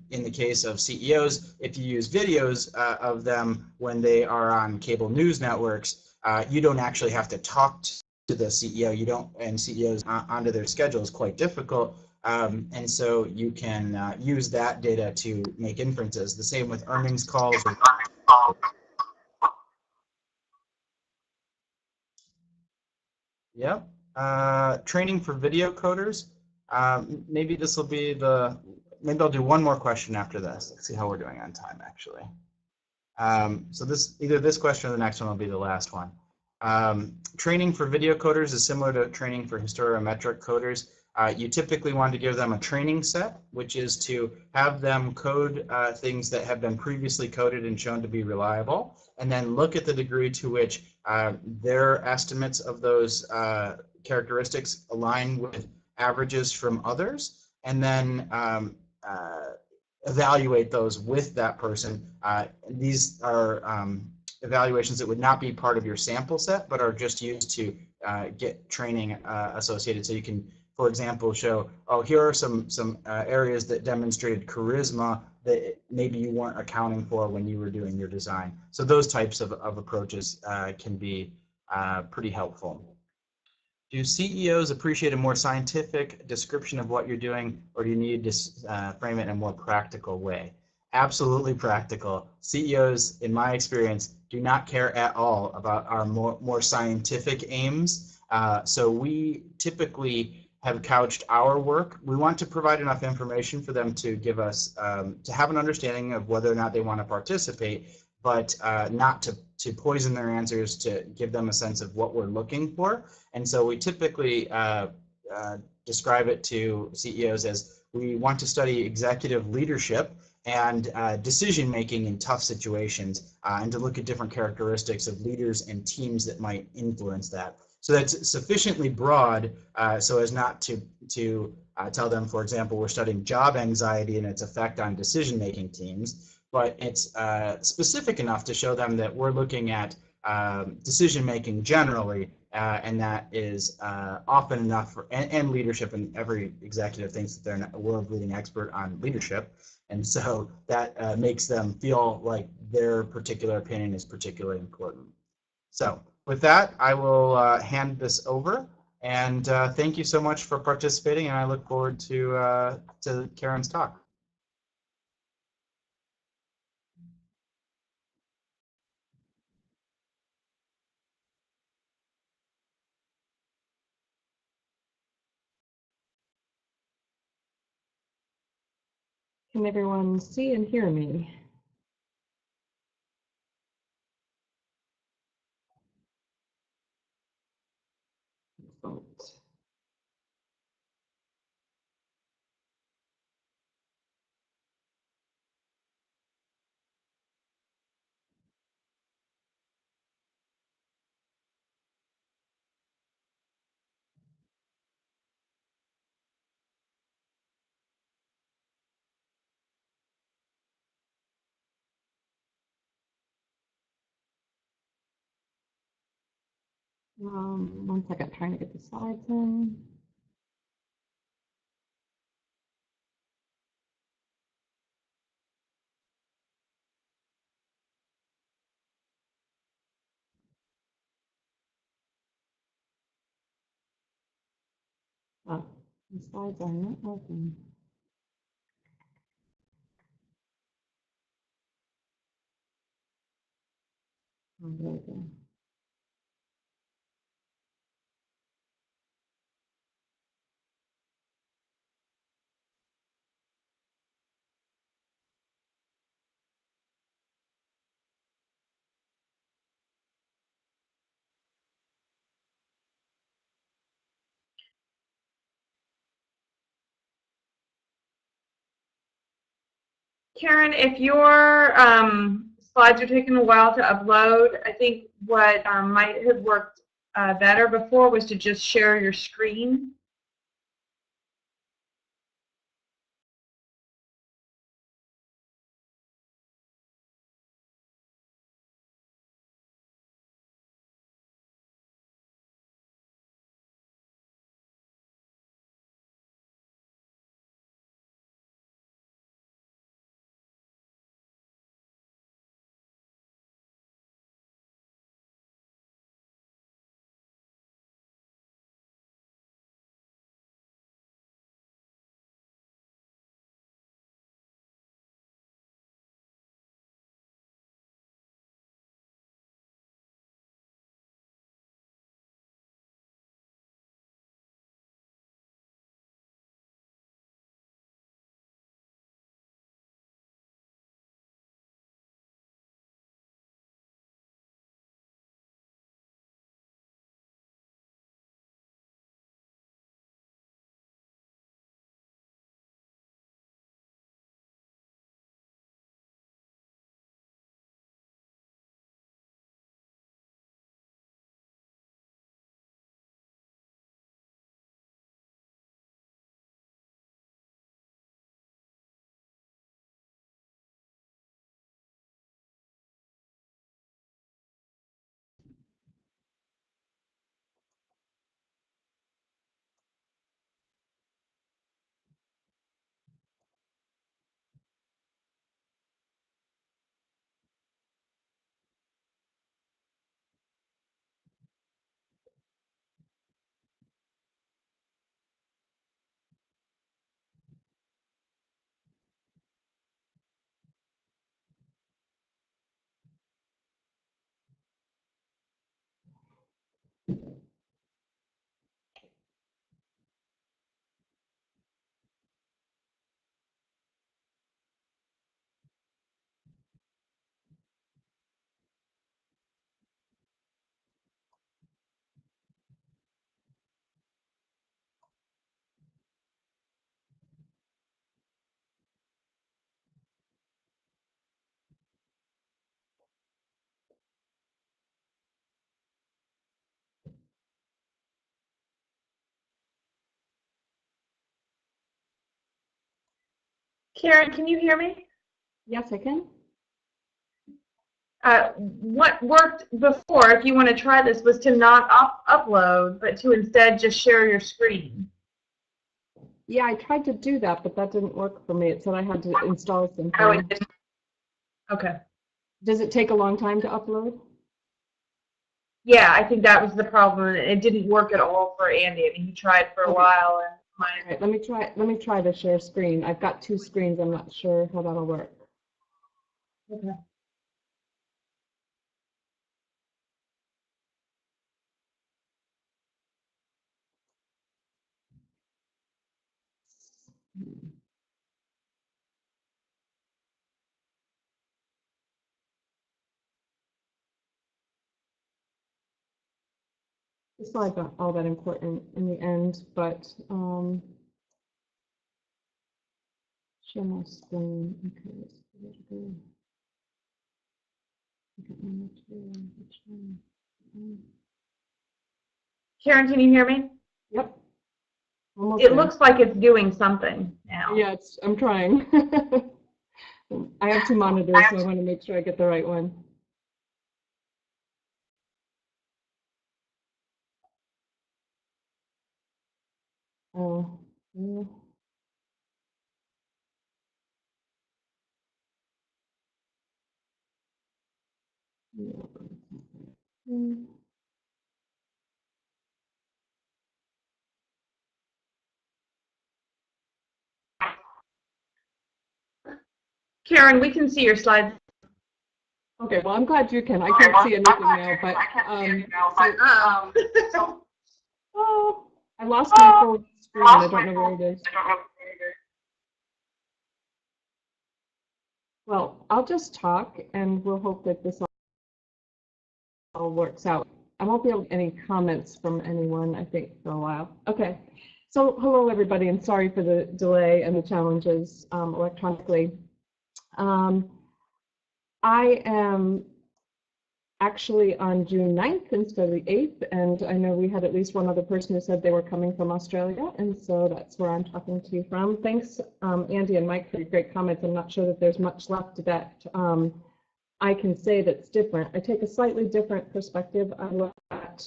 in the case of CEOs, if you use videos of them when they are on cable news networks, you don't actually have to talk to the CEO. You don't, and CEOs onto their schedule is quite difficult. And so you can use that data to make inferences. The same with earnings calls. Yep. Training for video coders. Maybe this will be maybe I'll do one more question after this. Let's see how we're doing on time, actually. So either this question or the next one will be the last one. Training for video coders is similar to training for historiometric coders. You typically want to give them a training set, which is to have them code things that have been previously coded and shown to be reliable, and then look at the degree to which their estimates of those characteristics align with averages from others, and then evaluate those with that person. These are evaluations that would not be part of your sample set, but are just used to get training associated. So you can, for example, show, oh, here are some areas that demonstrated charisma that maybe you weren't accounting for when you were doing your design. So those types of approaches can be pretty helpful. Do CEOs appreciate a more scientific description of what you're doing, or do you need to frame it in a more practical way? Absolutely practical. CEOs, in my experience, do not care at all about our more scientific aims. So we typically have couched our work. We want to provide enough information for them to give us, to have an understanding of whether or not they want to participate, but not to poison their answers, to give them a sense of what we're looking for. And so we typically describe it to CEOs as we want to study executive leadership and decision-making in tough situations, and to look at different characteristics of leaders and teams that might influence that. So that's sufficiently broad so as not to tell them, for example, we're studying job anxiety and its effect on decision-making teams, but it's specific enough to show them that we're looking at decision-making generally, and that is often enough for, and leadership, and every executive thinks that they're a world-leading expert on leadership, and so that makes them feel like their particular opinion is particularly important. So with that, I will hand this over, and thank you so much for participating, and I look forward to Karen's talk. Can everyone see and hear me? Excellent. One second, trying to get the slides in. Oh, the slides are not working. Oh, there we go. Karen, if your slides are taking a while to upload, I think what might have worked better before was to just share your screen. Karen, can you hear me? Yes, I can. What worked before, if you want to try this, was to not upload, but to instead just share your screen. Yeah, I tried to do that, but that didn't work for me. It said I had to install something. Oh, it didn't. Okay. Does it take a long time to upload? Yeah, I think that was the problem. It didn't work at all for Andy. I mean, he tried for a while, and All right, let me try to share screen. I've got two screens. I'm not sure how that'll work. Okay. It's not all that important in the end, but share my screen. Okay, let's see where to go. I don't know what to do. Which one? Karen, can you hear me? Yep. Almost It there. looks like it's doing something now. Yeah, I'm trying. I have two monitors, so I want to make sure I get the right one. Oh, yeah. Karen, we can see your slides. Okay, well, I'm glad you can. I can't see anything now, but oh, I lost my full screen. I don't know where it is. Well, I'll just talk, and we'll hope that this all works out. I won't be able to get any comments from anyone, I think, for a while. Okay. So, hello, everybody, and sorry for the delay and the challenges electronically. I am actually on June 9th instead of the 8th, and I know we had at least one other person who said they were coming from Australia, and so that's where I'm talking to you from. Thanks, Andy and Mike, for your great comments. I'm not sure that there's much left that I can say that's different. I take a slightly different perspective. I look at,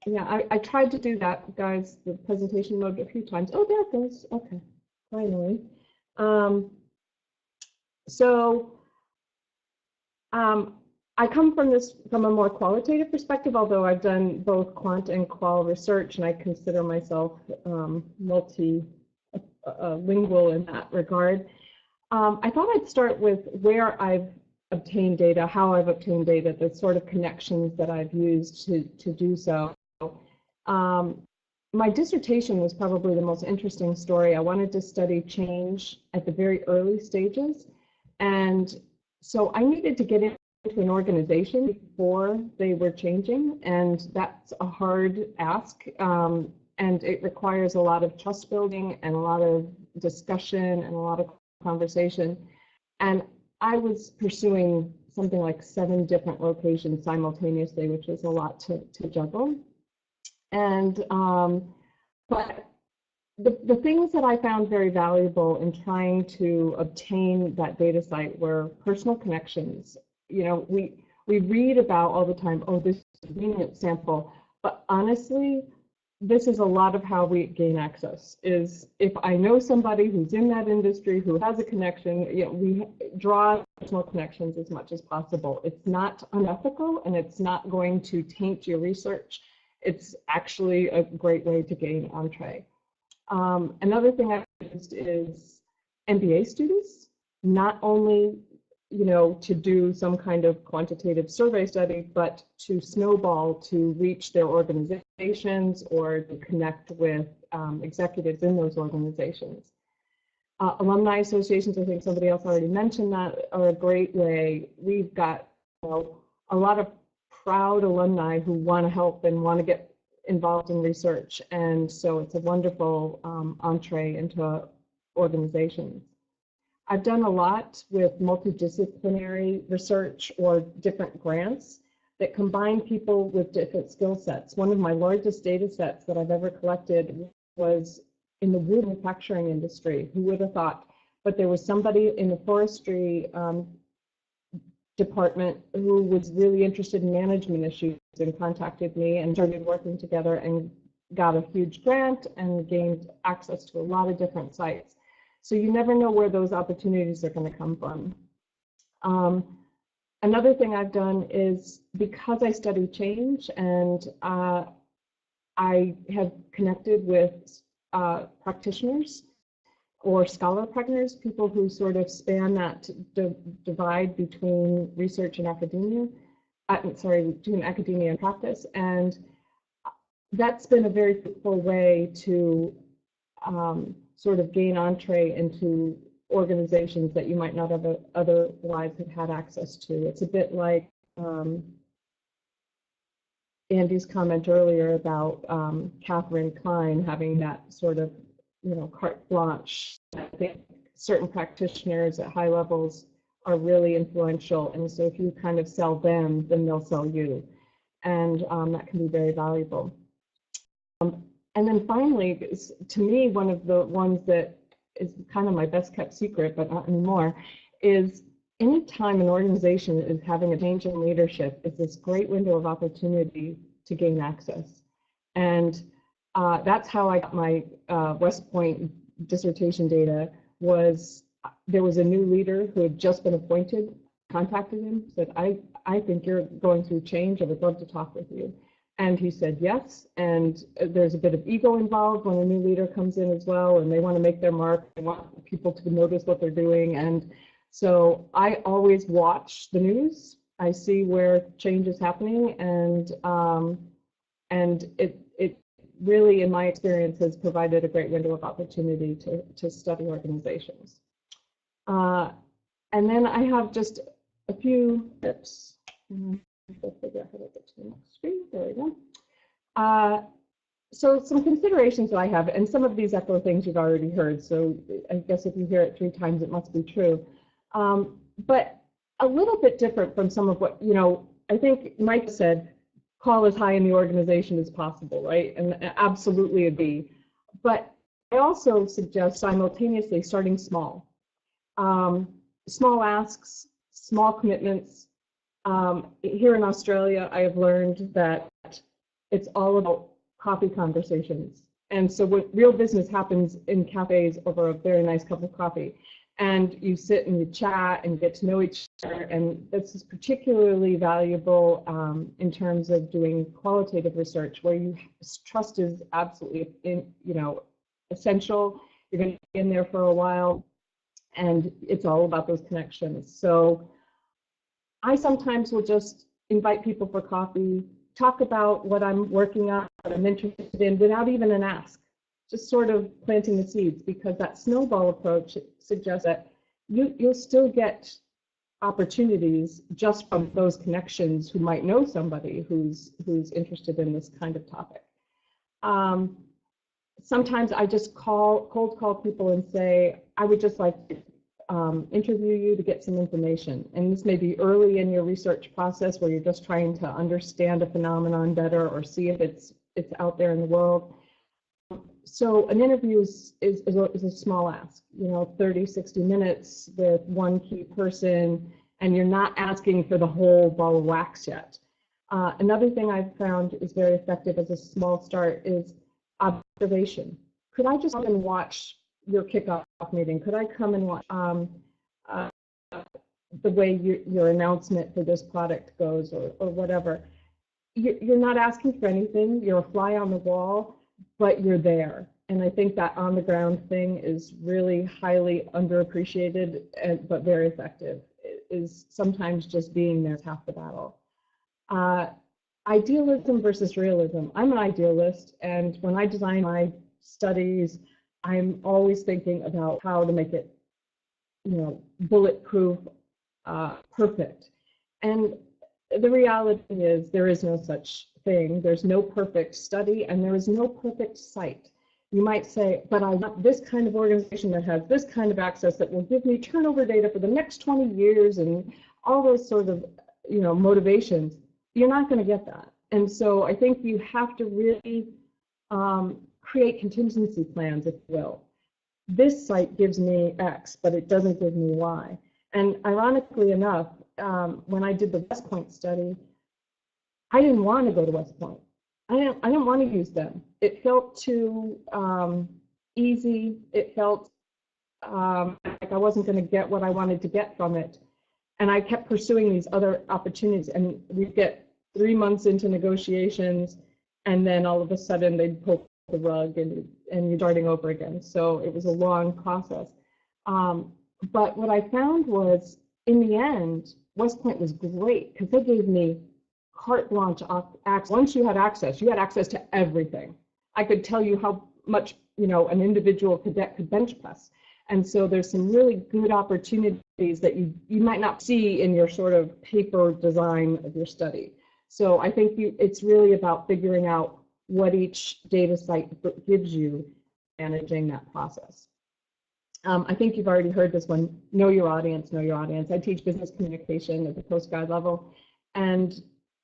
yeah, I tried to do that, guys, the presentation mode a few times. Oh, there it goes. Okay, finally. I come from a more qualitative perspective, although I've done both quant and qual research, and I consider myself multilingual in that regard. I thought I'd start with where I've obtained data, how I've obtained data, the sort of connections that I've used to do so. My dissertation was probably the most interesting story. I wanted to study change at the very early stages, and so I needed to get into an organization before they were changing, and that's a hard ask, and it requires a lot of trust building and a lot of discussion and a lot of conversation. And I was pursuing something like 7 different locations simultaneously, which was a lot to juggle. And but the things that I found very valuable in trying to obtain that data site were personal connections. You know, we read about all the time, oh, this is a convenient sample, but honestly, this is a lot of how we gain access, is if I know somebody who's in that industry, who has a connection, you know, we draw personal connections as much as possible. It's not unethical, and it's not going to taint your research. It's actually a great way to gain entree. Another thing I've used is MBA students, not only, you know, to do some kind of quantitative survey study, but to snowball to reach their organizations or to connect with executives in those organizations. Alumni associations, I think somebody else already mentioned that, are a great way. We've got, you know, a lot of proud alumni who want to help and want to get involved in research, and so it's a wonderful entree into organizations. I've done a lot with multidisciplinary research or different grants that combine people with different skill sets. One of my largest data sets that I've ever collected was in the wood manufacturing industry. Who would have thought but there was somebody in the forestry department who was really interested in management issues and contacted me and started working together and got a huge grant and gained access to a lot of different sites. So you never know where those opportunities are going to come from. Another thing I've done is, because I study change and I have connected with practitioners or scholar partners, people who sort of span that divide between research and academia, between academia and practice, and that's been a very fruitful way to sort of gain entree into organizations that you might not have otherwise have had access to. It's a bit like Andy's comment earlier about Catherine Klein having that sort of, carte blanche. I think certain practitioners at high levels are really influential, and so if you kind of sell them, then they'll sell you, and that can be very valuable. And then finally, to me, one of the ones that is kind of my best kept secret, but not anymore, is anytime an organization is having a change in leadership, it's this great window of opportunity to gain access. And that's how I got my West Point dissertation data. There was a new leader who had just been appointed, contacted him, said, I think you're going through change, I would love to talk with you. And he said yes, and there's a bit of ego involved when a new leader comes in as well, and they want to make their mark, they want people to notice what they're doing. And so I always watch the news, I see where change is happening, and it really, in my experience, has provided a great window of opportunity to study organizations. And then I have just a few tips. I'll figure out how to get to the next screen. There we go. So some considerations that I have, and some of these echo things you've already heard, so I guess if you hear it 3 times, it must be true. But a little bit different from some of what, I think Mike said, call as high in the organization as possible, right? And absolutely agree. But I also suggest simultaneously starting small. Small asks, small commitments. Here in Australia, I have learned that it's all about coffee conversations. And so what real business happens in cafes over a very nice cup of coffee. And you sit and you chat and get to know each other. And this is particularly valuable in terms of doing qualitative research, where trust is absolutely essential. You're going to be in there for a while, and it's all about those connections. So I sometimes will just invite people for coffee, talk about what I'm working on, what I'm interested in, without even an ask, just sort of planting the seeds, because that snowball approach suggests that you'll still get opportunities just from those connections who might know somebody who's interested in this kind of topic. Sometimes I just cold call people and say, I would just like to interview you to get some information. And this may be early in your research process where you're just trying to understand a phenomenon better or see if it's out there in the world. So an interview is a small ask, 30, 60 minutes with one key person, and you're not asking for the whole ball of wax yet. Another thing I've found is very effective as a small start is observation. Could I just come and watch your kickoff meeting? Could I come and watch the way your announcement for this product goes, or whatever? You're not asking for anything. You're a fly on the wall, but you're there. And I think that on the ground thing is really highly underappreciated, but very effective. It is sometimes just being there is half the battle. Idealism versus realism. I'm an idealist, and when I design my studies, I'm always thinking about how to make it, bulletproof, perfect. And the reality is there is no such thing. There's no perfect study, and there is no perfect site. You might say, but I want this kind of organization that has this kind of access that will give me turnover data for the next 20 years and all those sort of, motivations. You're not going to get that. And so I think you have to really create contingency plans, if you will. this site gives me X, but it doesn't give me Y. And ironically enough, when I did the West Point study, I didn't want to go to West Point. I didn't want to use them. It felt too easy. It felt like I wasn't going to get what I wanted to get from it. And I kept pursuing these other opportunities. And we'd get 3 months into negotiations, and then all of a sudden they'd pull the rug and you're starting over again. So it was a long process. But what I found was, in the end, West Point was great because they gave me carte blanche access. Once you had access to everything. I could tell you how much, an individual cadet could bench press. And so there's some really good opportunities that you might not see in your sort of paper design of your study. So I think it's really about figuring out what each data site gives you, managing that process. I think you've already heard this one, know your audience, know your audience. I teach business communication at the postgrad level, and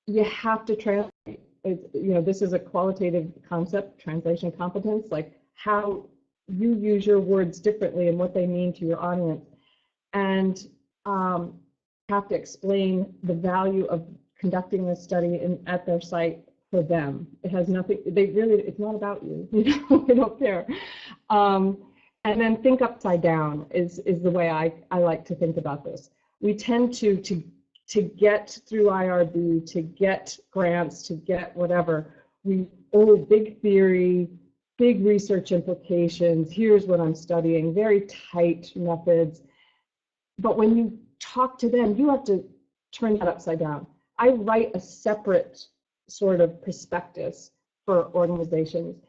you have to translate. This is a qualitative concept, translation competence, like how you use your words differently and what they mean to your audience. And have to explain the value of conducting this study at their site for them. It has nothing, it's not about you, they don't care. And then think upside down is the way I like to think about this. We tend to get through IRB, to get grants, to get whatever, big theory, big research implications, here's what I'm studying, very tight methods. But when you talk to them, you have to turn that upside down. I write a separate sort of prospectus for organizations,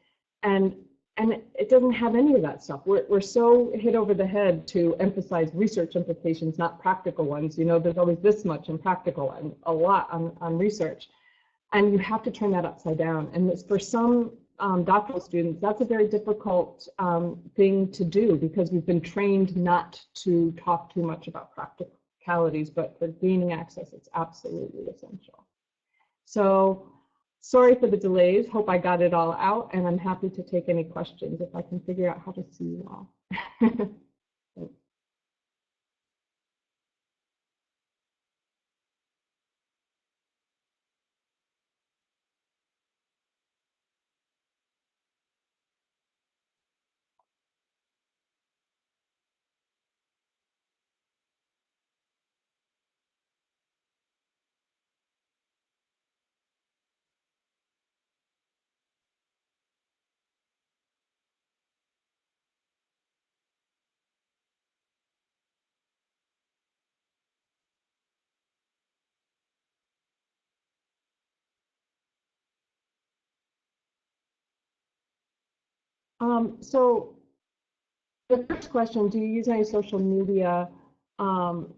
and it doesn't have any of that stuff. We're so hit over the head to emphasize research implications, not practical ones. There's always this much in practical and a lot on research. And you have to turn that upside down. And it's, for some doctoral students, that's a very difficult thing to do because we've been trained not to talk too much about practicalities, but for gaining access, it's absolutely essential. So sorry for the delays. Hope I got it all out, and I'm happy to take any questions if I can figure out how to see you all. Thanks. So the first question, do you use any social media? I'm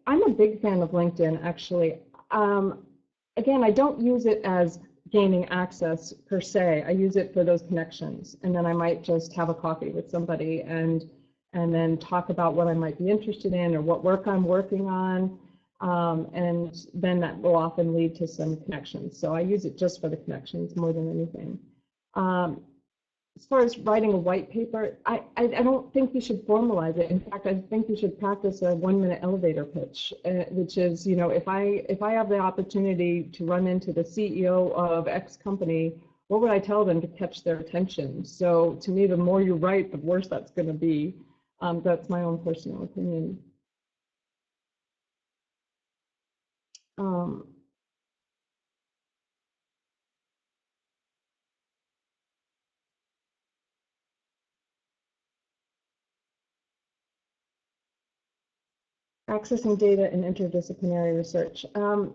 a big fan of LinkedIn, actually. Again, I don't use it as gaining access per se. I use it for those connections, and then I might just have a coffee with somebody and then talk about what I might be interested in or what work I'm working on, and then that will often lead to some connections. So I use it just for the connections more than anything. As far as writing a white paper, I don't think you should formalize it. In fact, I think you should practice a 1-minute elevator pitch, which is, if I have the opportunity to run into the CEO of X company, what would I tell them to catch their attention? So to me, the more you write, the worse that's going to be. That's my own personal opinion. Accessing data in interdisciplinary research. Are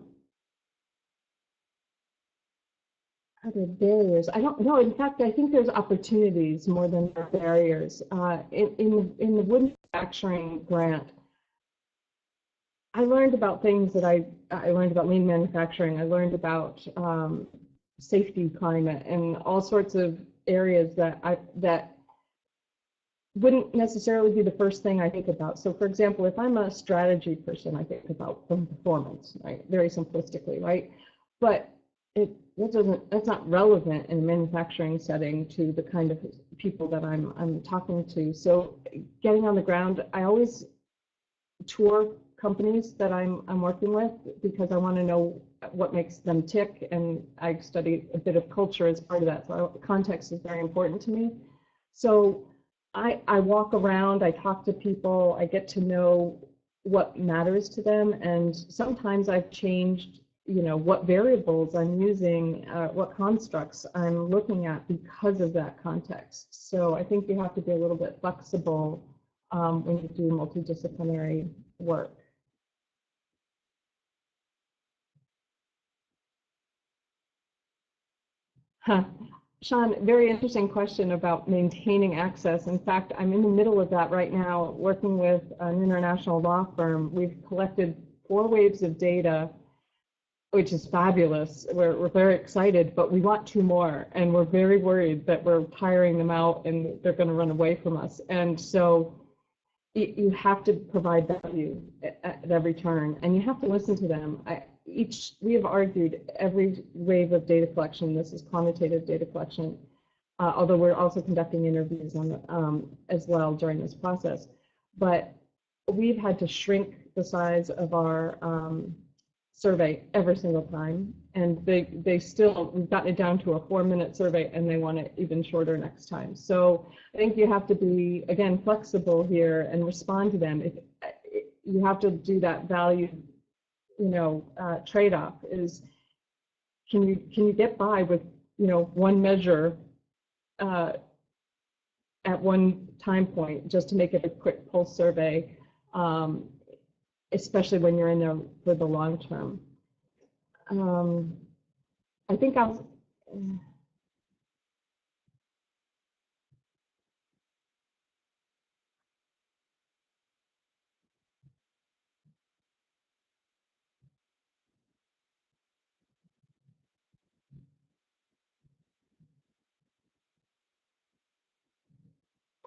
there barriers? I don't know. In fact, I think there's opportunities more than there are barriers. In the wood manufacturing grant, I learned about things that I learned about lean manufacturing. I learned about safety, climate, and all sorts of areas that wouldn't necessarily be the first thing I think about. So for example, if I'm a strategy person, I think about performance, right? Very simplistically, right? But that's not relevant in a manufacturing setting to the kind of people that I'm talking to. So getting on the ground, I always tour companies that I'm working with because I want to know what makes them tick, and I study a bit of culture as part of that. So context is very important to me. So I walk around, I talk to people, I get to know what matters to them, and sometimes I've changed, you know, what variables I'm using, what constructs I'm looking at because of that context. So I think you have to be a little bit flexible when you do multidisciplinary work. Huh. Sean, very interesting question about maintaining access. In fact, I'm in the middle of that right now, working with an international law firm. We've collected 4 waves of data, which is fabulous. We're very excited, but we want 2 more, and we're very worried that we're tiring them out and they're going to run away from us. And so you have to provide value at every turn, and you have to listen to them. We have argued every wave of data collection. This is quantitative data collection, although we're also conducting interviews on as well during this process. But we've had to shrink the size of our survey every single time, and we've gotten it down to a 4-minute survey, and they want it even shorter next time. So I think you have to be, again, flexible here and respond to them. If you have to do that value, you know, trade-off is, can you get by with, you know, one measure at one time point just to make it a quick pulse survey, especially when you're in there for the long term. I think I'll.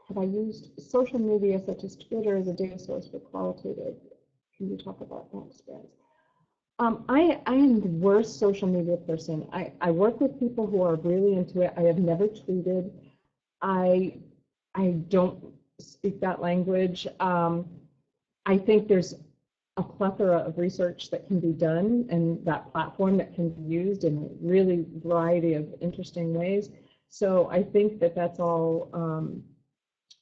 Have I used social media such as Twitter as a data source for qualitative? Can you talk about that experience? I am the worst social media person. I work with people who are really into it. I have never tweeted. I don't speak that language. I think there's a plethora of research that can be done, and that platform that can be used in a really variety of interesting ways. So I think that that's all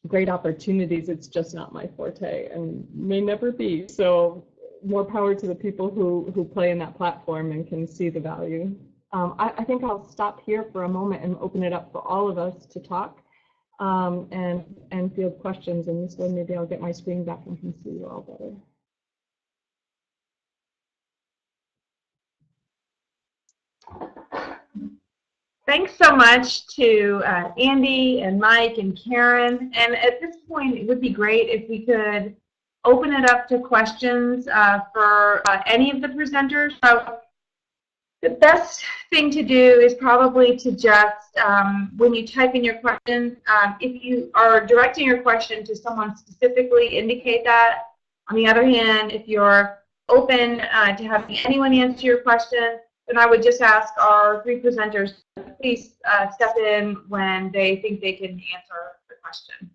great opportunities. It's just not my forte and may never be. So more power to the people who play in that platform and can see the value. I think I'll stop here for a moment and open it up for all of us to talk and field questions. And this way maybe I'll get my screen back and can see you all better. Thanks so much to Andy and Mike and Karen. And at this point, it would be great if we could open it up to questions for any of the presenters. So the best thing to do is probably to just, when you type in your questions, if you are directing your question to someone specifically, indicate that. On the other hand, if you're open to having anyone answer your question, then I would just ask our 3 presenters to please step in when they think they can answer the question.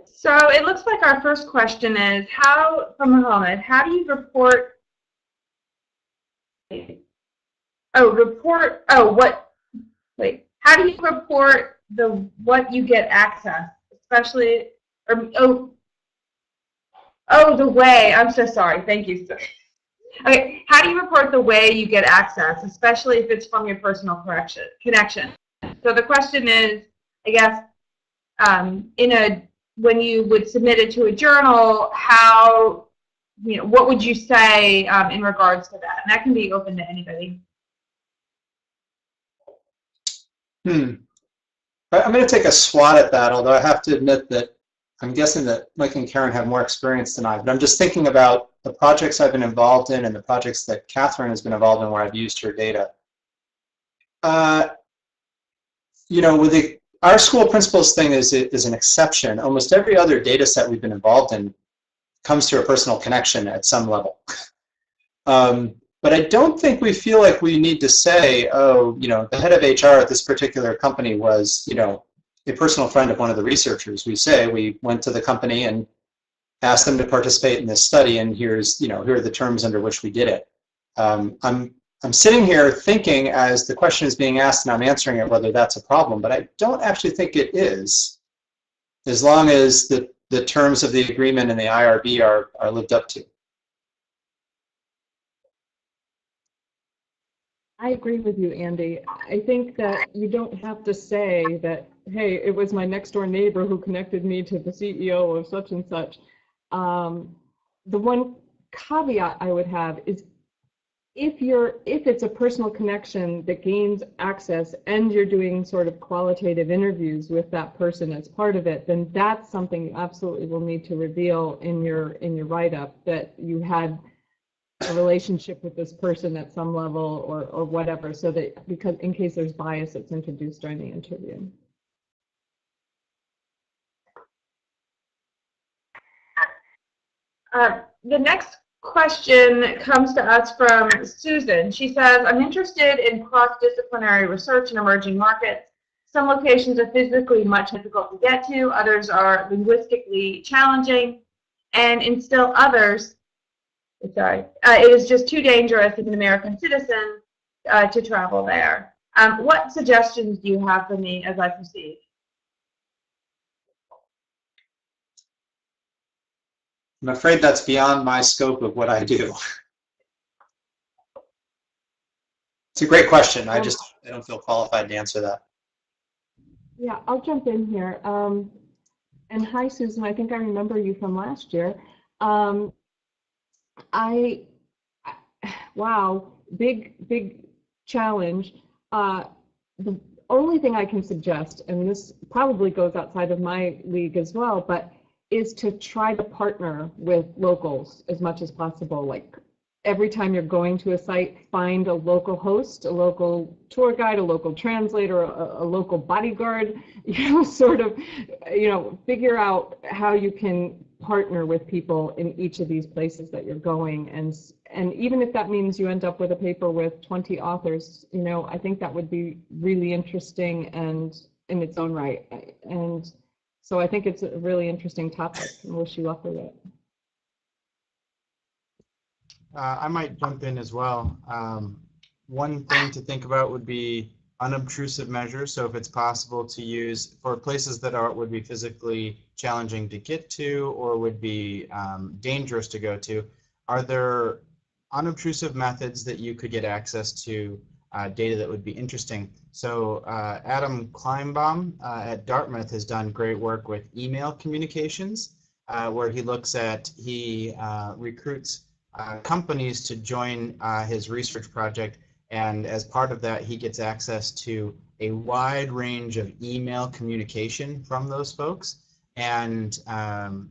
So it looks like our first question is from Mohammed, how do you report, how do you report what you get access, especially, Oh, the way. I'm so sorry. Thank you, sir. Okay, how do you report the way you get access, especially if it's from your personal connection? So the question is, I guess, when you would submit it to a journal, how, what would you say in regards to that? And that can be open to anybody. I'm going to take a swat at that, although I have to admit that I'm guessing that Mike and Karen have more experience than I, but I'm just thinking about the projects I've been involved in and the projects that Catherine has been involved in where I've used her data. With our school principals thing is an exception. Almost every other data set we've been involved in comes to a personal connection at some level. But I don't think we feel like we need to say, oh, the head of HR at this particular company was, a personal friend of one of the researchers. We say we went to the company and asked them to participate in this study, and here are the terms under which we did it. I'm sitting here thinking as the question is being asked and I'm answering it whether that's a problem, but I don't actually think it is, as long as the terms of the agreement and the IRB are lived up to. I agree with you, Andy. I think that you don't have to say that, hey, it was my next door neighbor who connected me to the CEO of such and such. The one caveat I would have is if it's a personal connection that gains access and you're doing sort of qualitative interviews with that person as part of it, then that's something you absolutely will need to reveal in your write-up, that you had a relationship with this person at some level or whatever, so that, because in case there's bias that's introduced during the interview. The next question comes to us from Susan. She says, I'm interested in cross-disciplinary research in emerging markets. Some locations are physically much difficult to get to, others are linguistically challenging, and in still others, it is just too dangerous as an American citizen to travel there. What suggestions do you have for me as I proceed? I'm afraid that's beyond my scope of what I do. It's a great question. I don't feel qualified to answer that. Yeah, I'll jump in here. And hi, Susan. I think I remember you from last year. Wow, big challenge. The only thing I can suggest, and this probably goes outside of my league as well, but is to try to partner with locals as much as possible. Like every time you're going to a site, find a local host, a local tour guide, a local translator, a local bodyguard, sort of, figure out how you can partner with people in each of these places that you're going. And even if that means you end up with a paper with 20 authors, I think that would be really interesting and in its own right. And so I think it's a really interesting topic, and wish you luck with it. I might jump in as well. One thing to think about would be unobtrusive measures. So if it's possible to use for places that would be physically challenging to get to or would be dangerous to go to, are there unobtrusive methods that you could get access to data that would be interesting? So Adam Kleinbaum at Dartmouth has done great work with email communications, where he recruits companies to join his research project, and as part of that he gets access to a wide range of email communication from those folks, and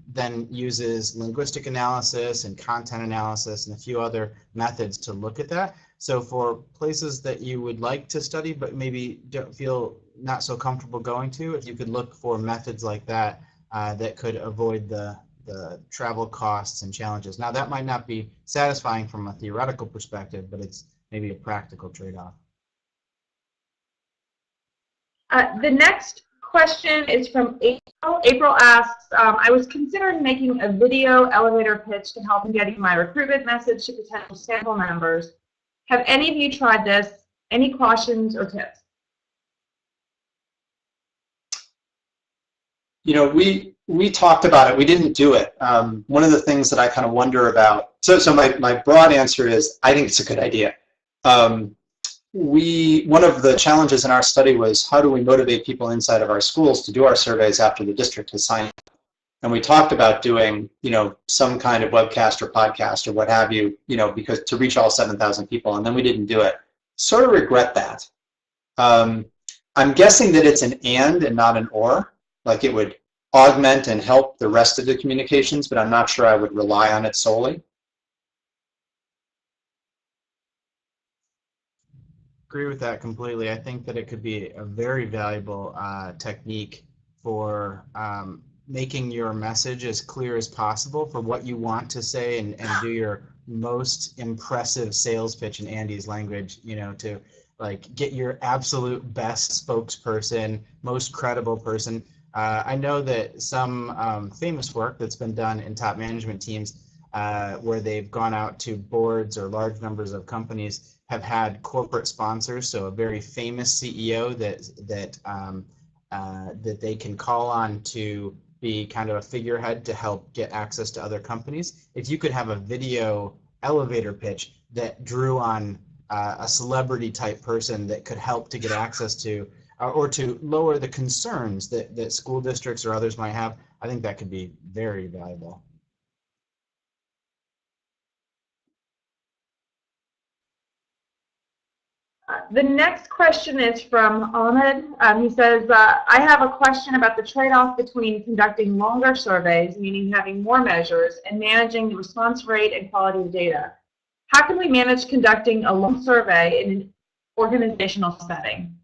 then uses linguistic analysis and content analysis and a few other methods to look at that. So for places that you would like to study but maybe don't feel not so comfortable going to, if you could look for methods like that that could avoid the travel costs and challenges. Now that might not be satisfying from a theoretical perspective, but it's maybe a practical trade-off. The next question is from April. April asks, I was considering making a video elevator pitch to help in getting my recruitment message to potential sample members. Have any of you tried this? Any cautions or tips? we talked about it. We didn't do it. One of the things that I kind of wonder about, so my broad answer is I think it's a good idea. One of the challenges in our study was how do we motivate people inside of our schools to do our surveys after the district has signed up? And we talked about doing, some kind of webcast or podcast or what have you, because to reach all 7,000 people, and then we didn't do it. Sort of regret that. I'm guessing that it's an and not an or, like it would augment and help the rest of the communications, but I'm not sure I would rely on it solely. Agree with that completely. I think that it could be a very valuable technique for making your message as clear as possible for what you want to say and do your most impressive sales pitch in Andy's language, to like get your absolute best spokesperson, most credible person. I know that some famous work that's been done in top management teams where they've gone out to boards or large numbers of companies have had corporate sponsors, so a very famous CEO that they can call on to be kind of a figurehead to help get access to other companies. If you could have a video elevator pitch that drew on a celebrity type person that could help to get access to or to lower the concerns that school districts or others might have, I think that could be very valuable. The next question is from Ahmed. He says, I have a question about the trade-off between conducting longer surveys, meaning having more measures, and managing the response rate and quality of data. How can we manage conducting a long survey in an organizational setting?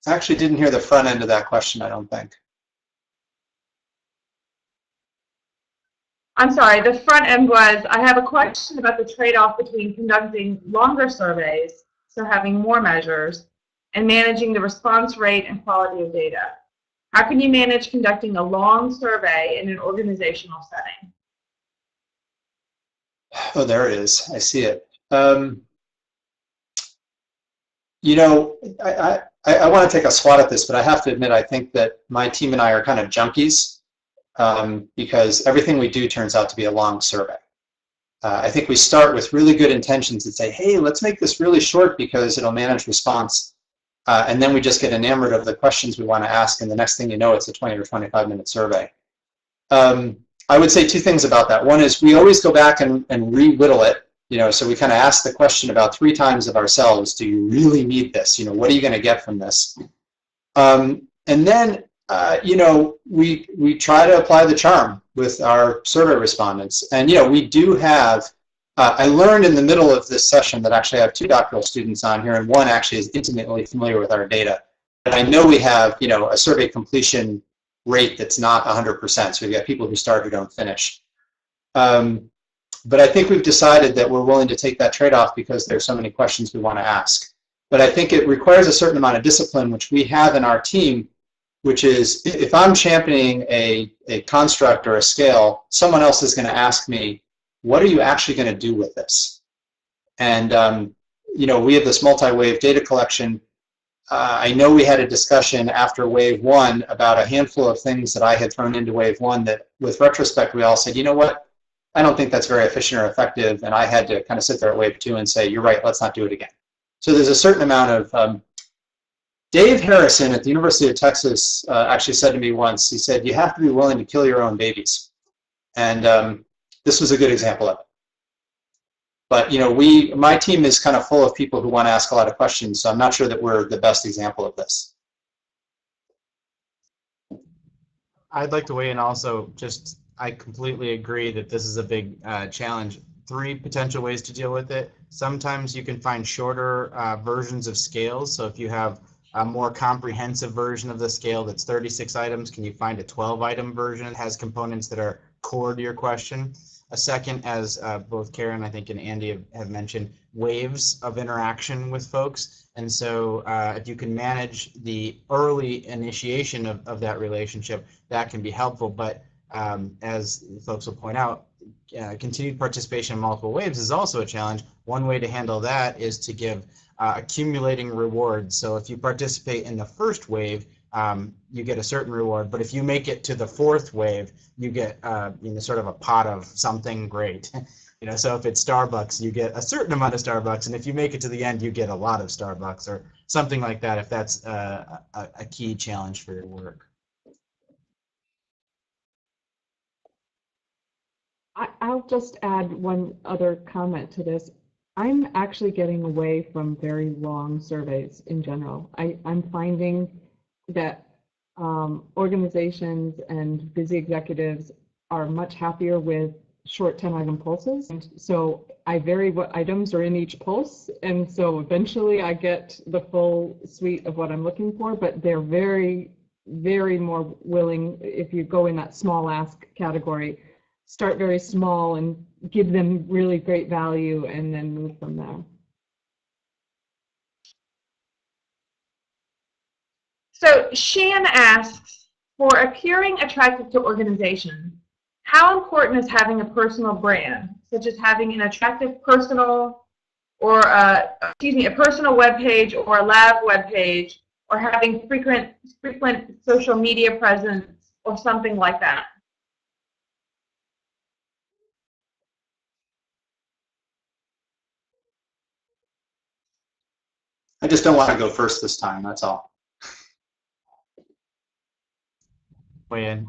I actually didn't hear the front end of that question, I don't think. I'm sorry, the front end was, I have a question about the trade-off between conducting longer surveys, so having more measures, and managing the response rate and quality of data. How can you manage conducting a long survey in an organizational setting? Oh, there it is. I see it. I want to take a swat at this, but I have to admit, I think that my team and I are kind of junkies because everything we do turns out to be a long survey. I think we start with really good intentions and say, hey, let's make this really short because it'll manage response. And then we just get enamored of the questions we want to ask, and the next thing you know, it's a 20 or 25-minute survey. I would say two things about that. One is we always go back and re-whittle it. So we kind of ask the question about 3 times of ourselves, do you really need this? What are you going to get from this? And then, we try to apply the charm with our survey respondents. And, we do have, I learned in the middle of this session that actually I have 2 doctoral students on here, and one actually is intimately familiar with our data. And I know we have, a survey completion rate that's not 100%. So we've got people who start who don't finish. But I think we've decided that we're willing to take that trade-off because there's so many questions we want to ask. But I think it requires a certain amount of discipline, which we have in our team, which is if I'm championing a construct or a scale, someone else is going to ask me, what are you actually going to do with this? And, we have this multi-wave data collection. I know we had a discussion after wave 1 about a handful of things that I had thrown into wave 1 that with retrospect, we all said, you know what? I don't think that's very efficient or effective, and I had to kind of sit there at wave 2 and say, you're right, let's not do it again. So there's a certain amount of, Dave Harrison at the University of Texas actually said to me once, he said, you have to be willing to kill your own babies. And this was a good example of it. But my team is kind of full of people who want to ask a lot of questions, so I'm not sure that we're the best example of this. I'd like to weigh in also. I completely agree that this is a big challenge. 3 potential ways to deal with it. Sometimes you can find shorter versions of scales. So if you have a more comprehensive version of the scale that's 36 items, can you find a 12-item version that has components that are core to your question? A second, as both Karen, I think, and Andy have mentioned, waves of interaction with folks. And so if you can manage the early initiation of that relationship, that can be helpful. But as folks will point out, continued participation in multiple waves is also a challenge. One way to handle that is to give accumulating rewards. So if you participate in the first wave, you get a certain reward, but if you make it to the fourth wave, you get sort of a pot of something great. So if it's Starbucks, you get a certain amount of Starbucks, and if you make it to the end, you get a lot of Starbucks or something like that, if that's a key challenge for your work. I'll just add one other comment to this. I'm actually getting away from very long surveys in general. I'm finding that organizations and busy executives are much happier with short 10-item pulses. And so I vary what items are in each pulse. And so eventually I get the full suite of what I'm looking for, but they're very, very more willing, if you go in that small ask category, start very small and give them really great value and then move from there. So Shan asks, for appearing attractive to organizations, how important is having a personal brand, such as having an attractive personal or a personal web page or a lab web page, or having frequent social media presence or something like that? I just don't want to go first this time, that's all. Wayne,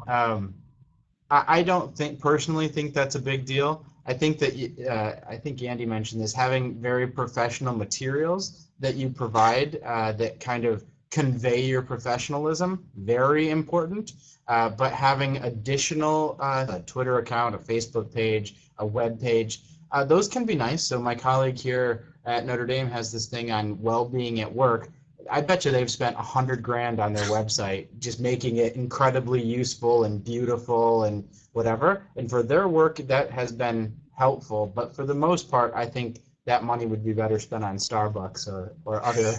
I don't personally think that's a big deal. I think that I think Andy mentioned this, having very professional materials that you provide that kind of convey your professionalism, very important. But having additional a Twitter account, a Facebook page, a web page, those can be nice. So my colleague here at Notre Dame has this thing on well-being at work. I bet you they've spent $100 grand on their website just making it incredibly useful and beautiful and whatever. And for their work, that has been helpful. But for the most part, I think that money would be better spent on Starbucks or other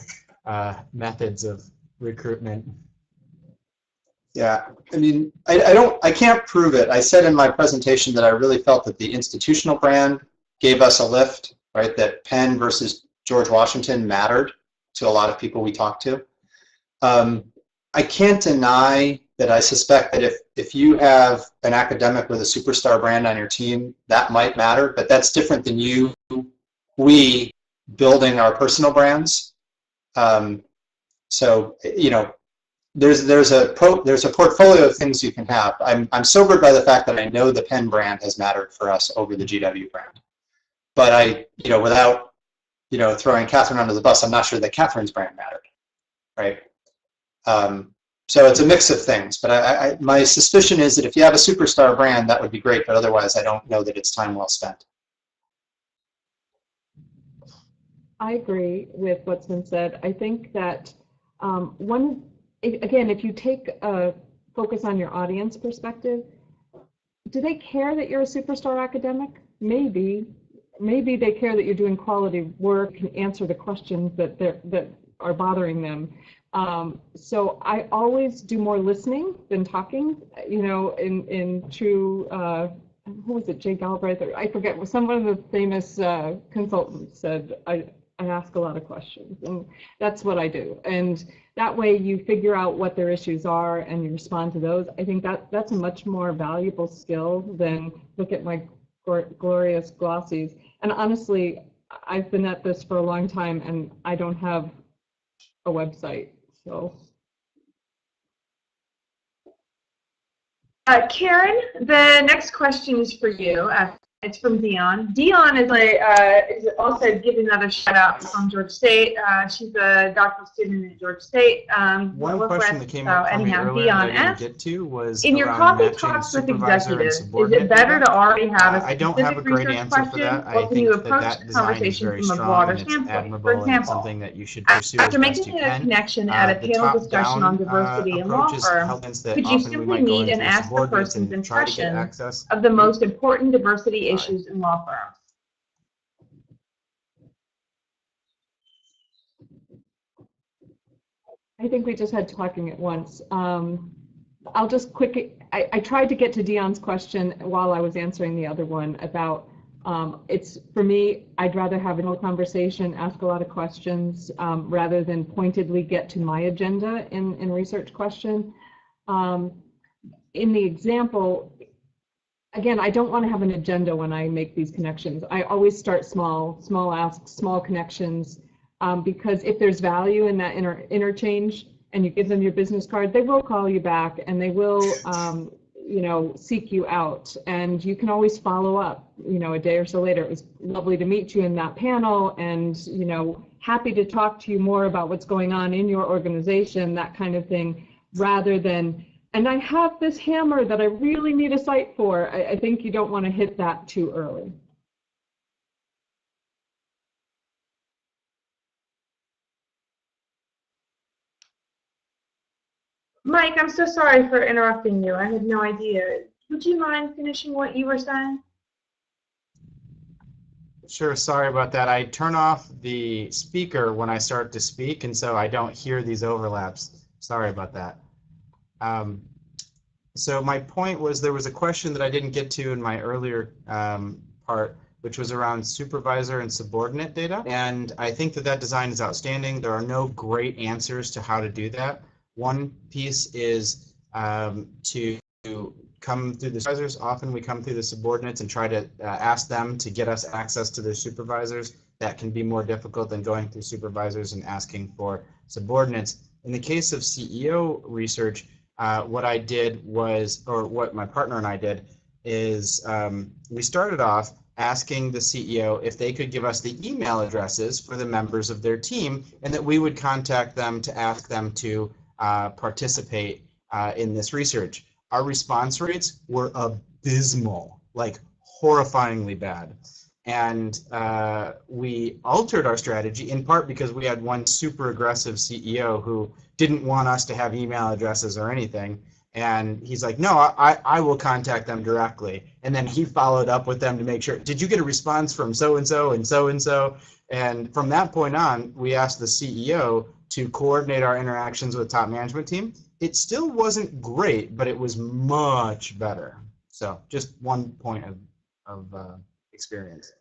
methods of recruitment. Yeah, I mean, I can't prove it. I said in my presentation that I really felt that the institutional brand gave us a lift, right? That Penn versus George Washington mattered to a lot of people we talked to. I can't deny that I suspect that if you have an academic with a superstar brand on your team, that might matter, but that's different than we building our personal brands. So, there's a portfolio of things you can have. I'm sobered by the fact that I know the Penn brand has mattered for us over the GW brand. But without throwing Catherine under the bus, I'm not sure that Catherine's brand mattered, right? So it's a mix of things. But my suspicion is that if you have a superstar brand, that would be great. But otherwise, I don't know that it's time well spent. I agree with what's been said. I think that again, if you take a focus on your audience perspective, do they care that you're a superstar academic? Maybe they care that you're doing quality work and answer the questions that are bothering them. So I always do more listening than talking. In true, who was it? Jay Galbraith? I forget. Some of the famous consultants said, I ask a lot of questions, and that's what I do. And that way you figure out what their issues are and you respond to those. I think that's a much more valuable skill than look at my glorious glossies. And honestly, I've been at this for a long time and I don't have a website, so. Karen, the next question is for you. It's from Dion. Dion is also giving another shout out from George State. She's a doctoral student at George State. One question that came up for me earlier Dion that I didn't get to was in your coffee talks with executives, is it better to already have a I don't have a specific great research answer for question, that. or I can you think approach that the design is conversation very from a strong broader and it's standpoint? admirable For and example, something that you should pursue as after best making you a can. connection at a The panel discussion on top-down diversity in law approach is firms, helpful that could you often we simply might go meet and into ask the subordinates person's and try to get impression access. of the most important diversity issues in law firms? I think we just had talking at once. I'll just quickly, I tried to get to Dion's question while I was answering the other one about It's, for me, I'd rather have a whole conversation, ask a lot of questions, rather than pointedly get to my agenda in research question. In the example, again, I don't want to have an agenda when I make these connections. I always start small asks, small connections, because if there's value in that interchange and you give them your business card, they will call you back and they will, you know, seek you out, and you can always follow up, you know, a day or so later. It was lovely to meet you in that panel, and, you know, happy to talk to you more about what's going on in your organization, that kind of thing, rather than, and I have this hammer that I really need a site for. I think you don't want to hit that too early. Mike, I'm so sorry for interrupting you. I had no idea. Would you mind finishing what you were saying? Sure, sorry about that. I turn off the speaker when I start to speak, and so I don't hear these overlaps. Sorry about that. So my point was, there was a question that I didn't get to in my earlier part, which was around supervisor and subordinate data. And I think that that design is outstanding. There are no great answers to how to do that. One piece is to come through the supervisors. Often we come through the subordinates and try to ask them to get us access to their supervisors. That can be more difficult than going through supervisors and asking for subordinates. In the case of CEO research, what I did was, or what my partner and I did, is we started off asking the CEO if they could give us the email addresses for the members of their team, and that we would contact them to ask them to participate in this research. Our response rates were abysmal, like horrifyingly bad. And we altered our strategy in part because we had one super aggressive CEO who didn't want us to have email addresses or anything. And he's like, no, I will contact them directly. And then he followed up with them to make sure, did you get a response from so-and-so and so-and-so? And from that point on, we asked the CEO to coordinate our interactions with the top management team. It still wasn't great, but it was much better. So just one point of experience.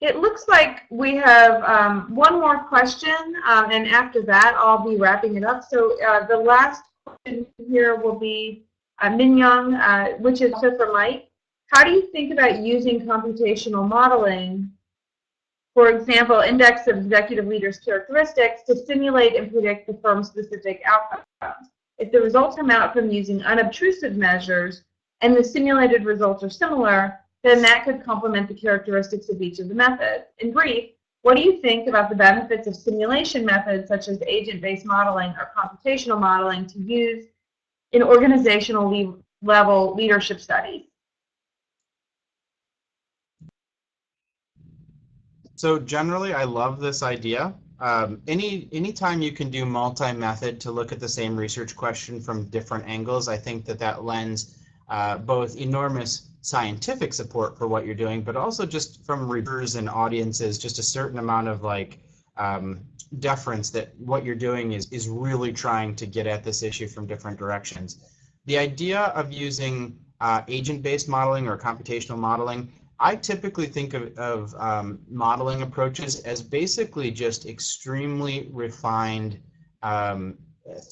It looks like we have one more question, and after that, I'll be wrapping it up. So the last question here will be Min Young, which is also for Mike. How do you think about using computational modeling, for example, index of executive leaders' characteristics, to simulate and predict the firm's specific outcomes? If the results come out from using unobtrusive measures and the simulated results are similar, then that could complement the characteristics of each of the methods. In brief, what do you think about the benefits of simulation methods such as agent-based modeling or computational modeling to use in organizational level leadership studies? So generally, I love this idea. Anytime you can do multi-method to look at the same research question from different angles, I think that that lends both enormous scientific support for what you're doing, but also just from readers and audiences, just a certain amount of like deference that what you're doing is really trying to get at this issue from different directions. The idea of using agent-based modeling or computational modeling, I typically think of modeling approaches as basically just extremely refined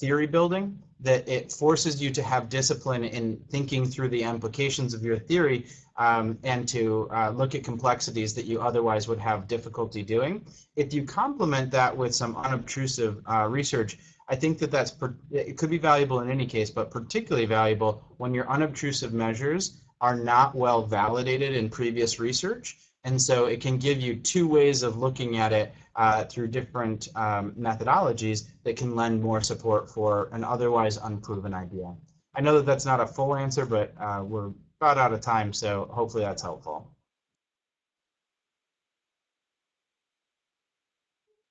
theory building, that it forces you to have discipline in thinking through the implications of your theory and to look at complexities that you otherwise would have difficulty doing. If you complement that with some unobtrusive research, I think that it could be valuable in any case, but particularly valuable when your unobtrusive measures are not well validated in previous research. And so it can give you two ways of looking at it through different methodologies that can lend more support for an otherwise unproven idea. I know that that's not a full answer, but we're about out of time, so hopefully that's helpful.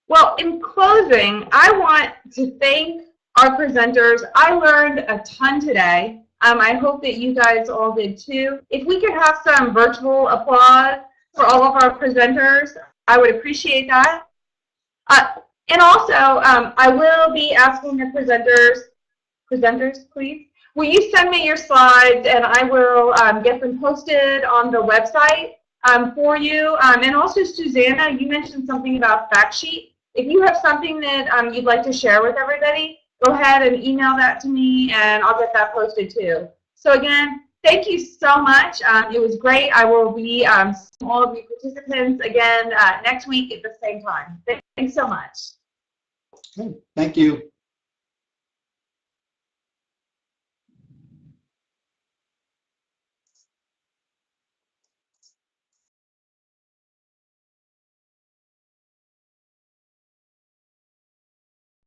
Well, in closing, I want to thank our presenters. I learned a ton today. I hope that you guys all did too. If we could have some virtual applause for all of our presenters, I would appreciate that. And also, I will be asking the presenters, please, will you send me your slides and I will get them posted on the website for you. And also, Susanna, you mentioned something about fact sheet. If you have something that you'd like to share with everybody, go ahead and email that to me and I'll get that posted too. So again, thank you so much. It was great. I will be seeing all of you participants again next week at the same time. Thanks so much. Okay, thank you.